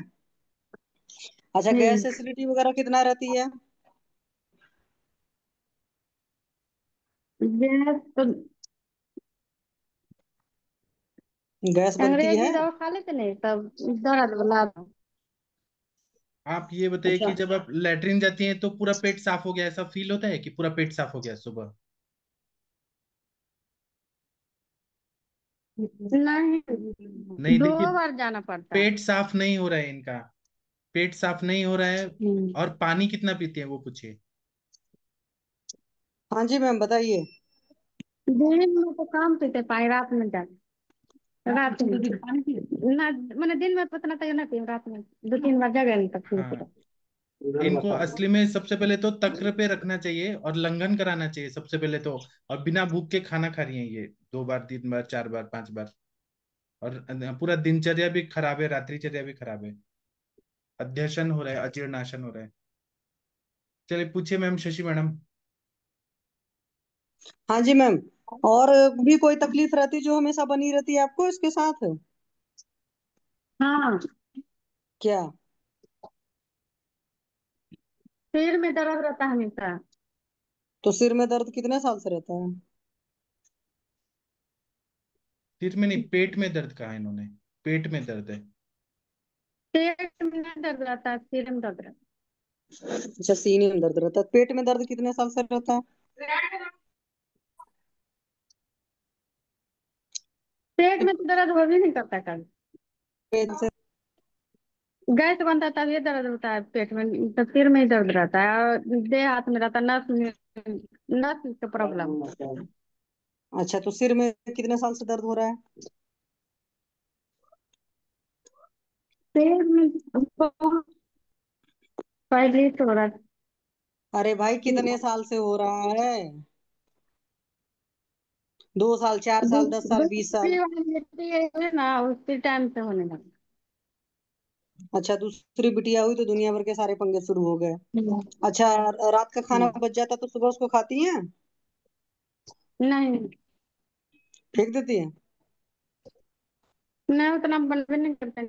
अच्छा, गैस ठीक। एसिडिटी वगैरह कितना रहती है? गैस तो गैस बनती है? अंग्रेजी दवा खा लेते नहीं तब दर्द वाला। आप ये बताइए अच्छा, कि जब आप लेटरिन जाती हैं तो पूरा पेट साफ हो गया, ऐसा फील होता है कि पूरा पेट साफ हो गया सुबह? नहीं नहीं, दो देखिए, बार जाना पड़ता है। पेट साफ नहीं हो रहा है इनका, पेट साफ नहीं हो रहा है। और पानी कितना पीते हैं वो पूछिए। हाँ जी मैम बताइए। दिन में तो काम पीते पाए रात में जाते रात में ना मैंने दिन में पता तक ना पी रात में 2 3 बार जगह नहीं तक पी। हाँ, इनको असली में सबसे पहले तो तक्र पे रखना चाहिए और लंघन कराना चाहिए सबसे पहले तो। और बिना भूख के खाना खा रही हैं ये 2 बार 3 बार 4 बार 5 बार। और पूरा दिनचर्या भी खराब है, रात्रिचर्या भी खराब है, अध्यशन हो रहा है, अजीर्णाशन हो रहा है। चलिए पूछिए मैम, शशि मैडम। हाँ जी मैम, और भी कोई तकलीफ रहती जो हमेशा बनी रहती है आपको इसके साथ? हाँ क्या? सिर में दर्द रहता है हमेशा। तो सिर में दर्द कितने साल से रहता है? सिर में नहीं, पेट में दर्द कहा इन्होंने। पेट में दर्द है। पेट में नहीं दर्द रहता है, सिर में दर्द रहता अच्छा, सीने में दर्द रहता है। पेट में दर्द कितने साल से रहता है? है। पेट में तो दर्द हो भी नहीं करता कभी। पेट से। गैस बनता है तभी दर्द होता है पेट में, तो सिर में ही दर्द रहता है और देह हाथ में रहता है, नस में, नस का प्रॉब्लम। अच्छा, तो सिर में कितने साल से दर्द हो रहा है? सिर में बहुत पहले ही तो हो रहा अरे भाई, कितने साल से हो रहा है? 2 साल, 4 साल, 10 साल, 20 साल? दूसरी वाली बेटी है ना, उसी टाइम से होने अच्छा, दूसरी बिटिया हुई तो दुनिया भर के सारे पंगे शुरू हो गए। लगा। अच्छा, रात का खाना बच जाता तो सुबह उसको खाती हैं? नहीं, फेंक देती हैं? नहीं उतना बनवे नहीं करते।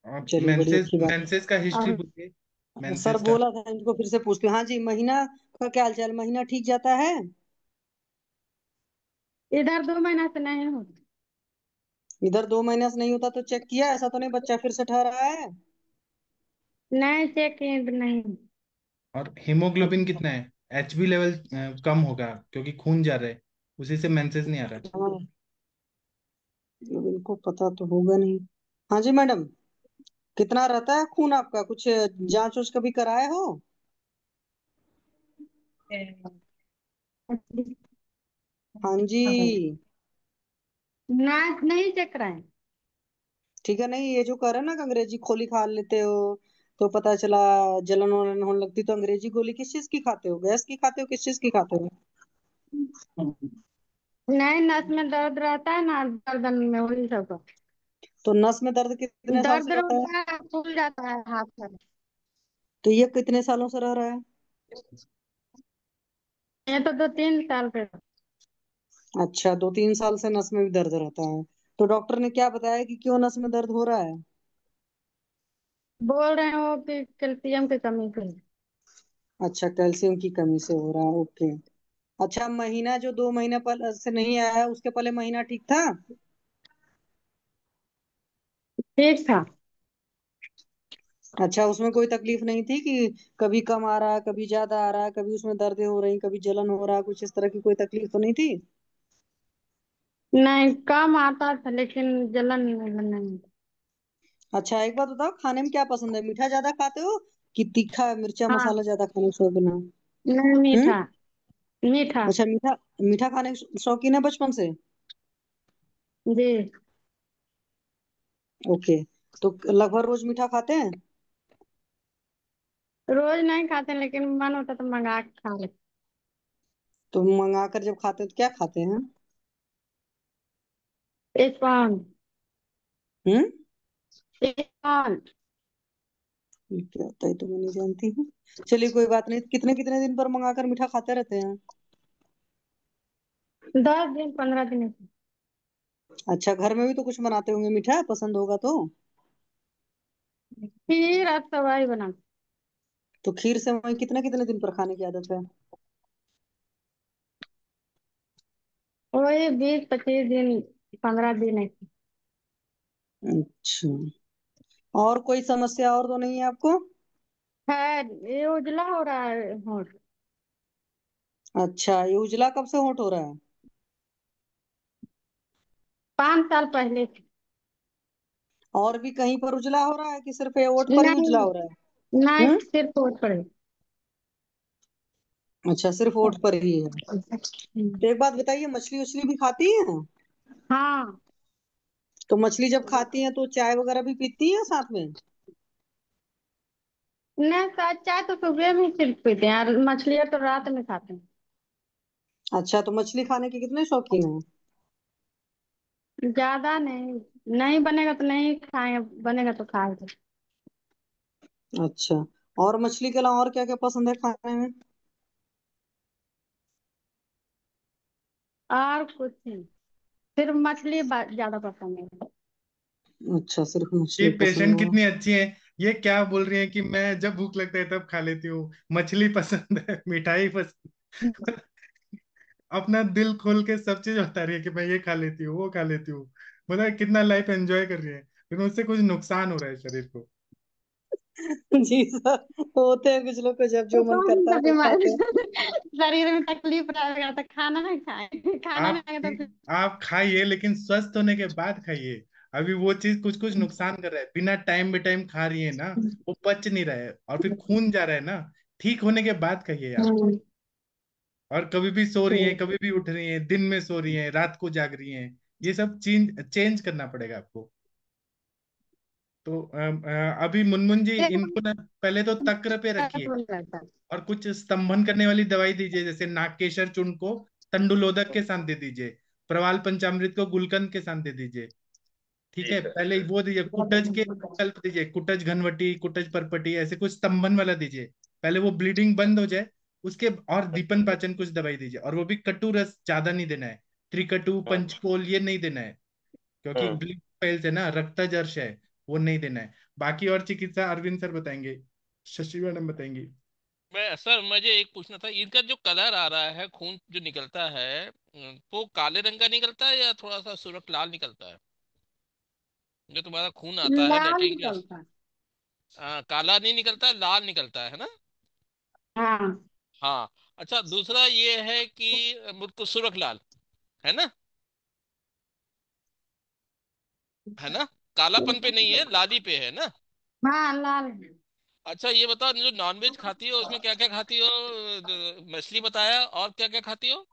आप चलिए, बड़ी मेंसेस अच्छी बात मेंसेस का हिस्ट्री और पूछिए। है। सर मेंसेस का। बोला था इनको, फिर से पूछती हूँ। हाँ जी, महीना का क्या हाल चाल? महीना ठीक जाता है? इधर 2 महीना से नहीं हो। इधर 2 महीने से नहीं होता तो चेक किया? ऐसा तो नहीं बच्चा फिर से ठहरा है? नहीं चेक किए तो नहीं। और हीमोग्लोबिन कितना है? एचबी लेवल कम होगा क्योंकि खून जा रहा है, उसी से मेंसेस नहीं आ रहा। हाँ, अब इनको पता तो होगा नहीं। हाँ जी मैडम, कितना रहता है खून आपका? कुछ जांच उच कभी कराए हो? हाँ जी। ना, नहीं चेक कराए। ठीक है, नहीं ये जो कर है ना कि अंग्रेजी खोली खा लेते हो तो पता चला जलन वलन होने लगती, तो अंग्रेजी गोली किस चीज की खाते हो? गैस की खाते हो, किस चीज की खाते हो? नहीं, नस में दर्द रहता है ना, गर्दन में, वही सब का। तो नस में दर्द कितने साल दर्द से रहता है? रहता है, फूल जाता है हाथ पर। तो ये कितने सालों से रह रहा है? ये तो 2-3 साल से। अच्छा, 2-3 साल से नस में भी दर्द रहता है। तो डॉक्टर ने क्या बताया कि क्यों नस में दर्द हो रहा है? बोल रहे हो कि कैल्शियम की कमी से। अच्छा, कैल्शियम की कमी से हो रहा है। ओके। अच्छा, महीना जो 2 महीने पहले से नहीं आया है, उसके पहले महीना ठीक था? ठीक था। अच्छा, उसमें कोई तकलीफ नहीं थी कि कभी कम आ रहा है, कभी ज्यादा आ रहा है, कभी उसमें दर्द हो रही, कभी जलन हो रहा है, कुछ इस तरह की कोई तकलीफ तो नहीं थी? नहीं, कम आता था लेकिन जलन वलन नहीं। अच्छा, एक बात बताओ, खाने में क्या पसंद है? मीठा ज्यादा खाते हो कि तीखा मिर्चा हाँ, मसाला ज्यादा खाने के शौकीन हो? नहीं हम्म। मीठा। मीठा। अच्छा, मीठा। मीठा खाने के शौकीन है बचपन से? जी। ओके। तो लगभग रोज मीठा खाते हैं? रोज नहीं खाते लेकिन मन होता तो मंगा के खा लेते। तो मंगा कर जब खाते हैं तो क्या खाते हैं? 1 पाउंड। हम्म। 1 पाउंड। ये क्या होता है तो मैं नहीं जानती हूँ। चलिए, कोई बात नहीं। कितने कितने दिन पर मंगा कर मीठा खाते रहते हैं? 10 दिन 15 दिन ऐसे। अच्छा, घर में भी तो कुछ बनाते होंगे मीठा, पसंद होगा तो? खीर और सेवई बना। तो खीर से वही कितने कितने दिन पर खाने की आदत है? वही 20-25 दिन, 15 दिन ऐसे। अच्छा। और कोई समस्या और तो नहीं है आपको? है, ये उजला हो रहा है होंठ। अच्छा, ये उजला कब से होंठ हो रहा है? 5 साल पहले से। और भी कहीं पर उजला हो रहा है कि सिर्फ ये होंठ पर ही उजला नहीं, हो रहा है? नहीं हम्म। सिर्फ होंठ पर है। अच्छा, सिर्फ होंठ पर ही है। तो एक बात बताइए, मछली उछली भी खाती हैं? हाँ। तो मछली जब खाती हैं तो चाय वगैरह भी पीती हैं साथ में? नहीं, चाय तो सुबह में सिर्फ पीते हैं और मछलियाँ तो रात में खाते हैं। अच्छा, तो मछली खाने के कितने शौकीन हैं? ज्यादा नहीं। नहीं बनेगा तो नहीं खाएंगे, बनेगा तो खाएंगे। अच्छा। और मछली के अलावा और क्या क्या पसंद है खाने में? और कुछ नहीं, सिर्फ मछली ज्यादा पसंद है। अच्छा, सिर्फ ये मछली पसंद पेशेंट है। कितनी अच्छी है। ये क्या बोल रही है कि मैं जब भूख लगता है तब खा लेती हूँ, मछली पसंद है, मिठाई पसंद। अपना दिल खोल के सब चीज बता रही है कि मैं ये खा लेती हूँ, वो खा लेती हूँ। मतलब कितना लाइफ एंजॉय कर रही है, लेकिन उससे कुछ नुकसान हो रहा है शरीर को। जी सर, होते हैं कुछ लोग को जब जो मन कौन करता सा है वो बीमारी खाते हैं। शरीर में तकलीफ रहेगा तो खाना नहीं खाए, खाना आप नहीं खाएंगे तो फिर आप खाइए, लेकिन स्वस्थ होने के बाद खाइए। अभी वो चीज कुछ कुछ नुकसान कर रहा है, बिना टाइम बे टाइम खा रही है ना, वो पच नहीं रहा है और फिर खून जा रहा है ना। ठीक होने के बाद खाइए आप। और कभी भी सो रही हैं, कभी भी उठ रही हैं, दिन में सो रही हैं, रात को जाग रही हैं, ये सब चेंज चेंज करना पड़ेगा आपको। तो अभी मुनमुन जी, इनको ना पहले तो तक्र पे रखिए, और कुछ स्तंभन करने वाली दवाई दीजिए, जैसे नागकेशर चूर्ण को तंडुलोदक के साथ दे दीजिए, प्रवाल पंचामृत को गुलकंद के साथ दे दीजिए। ठीक जी है, सर। पहले वो दीजिए, कुटज के विकल्प दीजिए, कुटज घनवटी, कुटज परपटी, ऐसे कुछ स्तंभन वाला दीजिए। पहले वो ब्लीडिंग बंद हो जाए, उसके और दीपन पाचन कुछ दवाई दीजिए, और वो भी कटु रस ज्यादा नहीं देना है। त्रिकटु पंचकोल ये नहीं देना है, क्योंकि हम्म। ब्लीडिंग फेल्स है ना, रक्तजर्श है, वो नहीं देना है। बाकी और चिकित्सा अरविंद सर बताएंगे, शशि मैडम बताएंगी। मैं सर, मुझे एक पूछना था, इनका जो कलर आ रहा है, खून जो निकलता है, वो काले रंग का निकलता है या थोड़ा सा सुर्ख लाल निकलता है? जो तुम्हारा खून आता है लाल लेटरिन के, निकलता है। काला नहीं निकलता, लाल निकलता है ना? हाँ। हाँ। अच्छा, दूसरा ये है कि मुझको सुर्ख लाल, है ना? है ना? कालापन पे नहीं है, लाली पे है ना? हाँ लाल है। अच्छा, ये बताओ, जो नॉनवेज खाती हो उसमें क्या क्या खाती हो? मछली बताया, और क्या क्या खाती हो?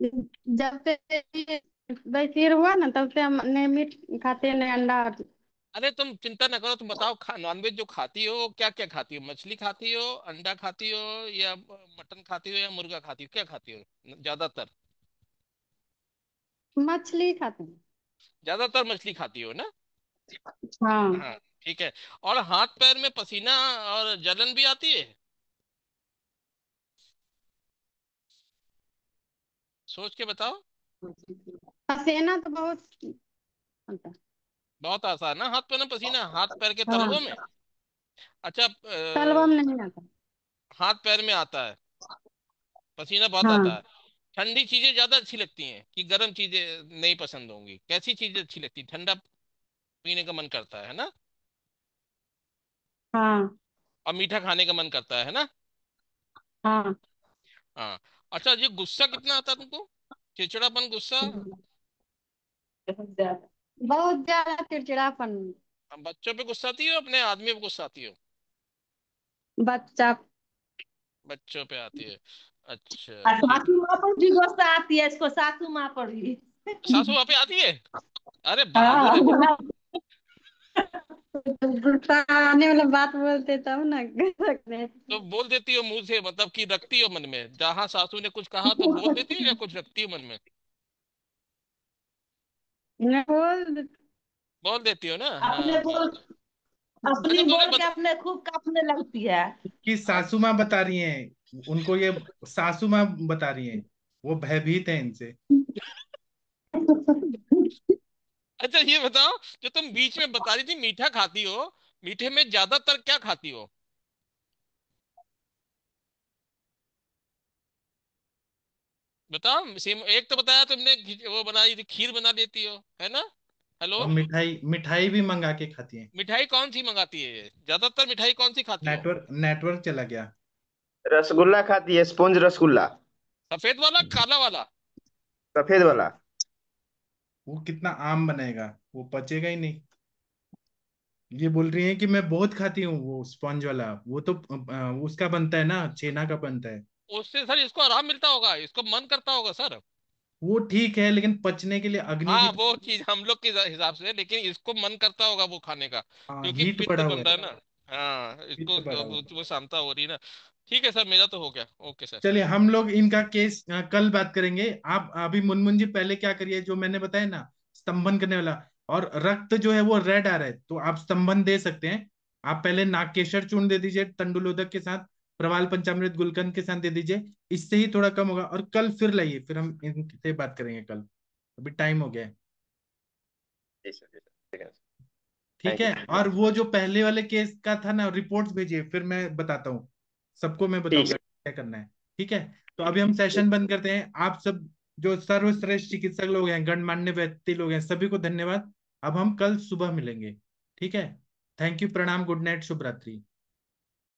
जब से ये वैसे हुआ ना तब से हम ने मीट खाते हैं न अंडा। अरे तुम चिंता ना करो, तुम बताओ, नॉनवेज जो खाती हो क्या क्या खाती हो? मछली खाती हो, अंडा खाती हो, या मटन खाती हो, या मुर्गा खाती हो? क्या खाती हो ज्यादातर? मछली खाते हैं। ज्यादातर मछली खाती हो ना? हाँ। हाँ। ठीक है। और हाथ पैर में पसीना और जलन भी आती है? सोच के बताओ। पसीना तो बहुत आता है। बहुत आसान है हाथ पैर में पसीना, हाथ पैर के हाँ। तलवों में? अच्छा, तलवा में नहीं आता। हाथ पैर में आता है, पसीना बहुत आता हाँ। है। ठंडी चीजें ज्यादा अच्छी लगती हैं कि गर्म चीजें नहीं पसंद होंगी? कैसी चीजें अच्छी लगती हैं? ठंडा पीने का मन करता है ना? हाँ। और मीठा खाने का मन करता है ना? हाँ। हाँ। अच्छा, ये गुस्सा कितना आता है तुमको? चिड़चिड़ापन, गुस्सा? बहुत ज्यादा चिड़चिड़ापन। हम बच्चों पे गुस्सा आती हो, अपने आदमी पे गुस्सा आती हो? बच्चा। बच्चों पे आती है। अच्छा, और ठीक। सासू माँ पर भी गुस्सा आती है, इसको सासू माँ पर भी। सासू वहाँ पे आती है? अरे बहादुर है। हाँ। गुस्सा आने वाला बात बोलते तब ना कर सकते हैं। तो बोल देती हो मुंह से, मतलब कि रखती हो मन में, जहां सासू ने कुछ कहा तो बोल देती हो, या कुछ रखती हो मन में? मैं बोल बोल देती हो ना? अपने हाँ, हाँ। बोल अपनी अच्छा, तुमने बोल के अपने खूब कांपने लगती है। कि सासू माँ बता रही हैं उनको, ये सासू माँ बता रही हैं, वो भयभीत है इनसे। अच्छा, ये बताओ, जो तुम बीच में बता रही थी मीठा खाती हो, मीठे में ज्यादातर क्या खाती हो? बताओ, सेम एक तो बताया तुमने, वो बनाई थी, खीर बना लेती हो, है ना? हेलो? और मिठाई मिठाई भी मंगा के खाती हैं। मिठाई कौन सी मंगाती है ये? ज्यादातर मिठाई कौन सी खाती हो? नेटवर्क नेटवर्क चला गया। रसगुल्ला खाती है, स्पॉन्ज रसगुल्ला। सफेद वाला, काला वाला? सफेद वाला। वो कितना आम बनेगा, वो पचेगा ही नहीं। ये बोल रही है कि मैं बहुत खाती हूँ वो स्पंज वाला, वो तो उसका बनता है ना, छेना का बनता है। उससे सर इसको आराम मिलता होगा, इसको मन करता होगा सर। वो ठीक है, लेकिन पचने के लिए अग्नि भी हाँ, तो। वो चीज हम लोग के हिसाब से, लेकिन इसको मन करता होगा वो खाने का, हाँ, क्योंकि हीट पित्त बढ़ा हुआ बन है। रहा है ना। हाँ, इसको हीट बढ़ा हुआ है। वो शांता हो रही है ना। ठीक है सर, मेरा तो हो गया। Okay sir. चलिए, हम लोग इनका केस कल बात करेंगे। आप अभी मुनमुन जी पहले क्या करिए, जो मैंने बताया ना, स्तंभन करने वाला, और रक्त जो है वो रेड आ रहा है, तो आप स्तंभन दे सकते हैं। आप पहले नागकेशर चूर्ण दे दीजिए तंडुलोदक के साथ, प्रवाल पंचामृत गुलकंद के साथ दे दीजिए, इससे ही थोड़ा कम होगा। और कल फिर लाइए, फिर हम इनसे बात करेंगे कल। अभी टाइम हो गया है। जी सर, जी सर, ठीक है। ठीक है। और वो जो पहले वाले केस का था ना, रिपोर्ट्स भेजिए, फिर मैं बताता हूँ सबको, मैं बताऊंगा क्या करना है। ठीक है, तो अभी हम सेशन बंद करते हैं। आप सब जो सर्वश्रेष्ठ चिकित्सक लोग हैं, गणमान्य व्यक्ति लोग हैं, सभी को धन्यवाद। अब हम कल सुबह मिलेंगे। ठीक है, थैंक यू, प्रणाम, गुड नाइट, शुभ रात्रि।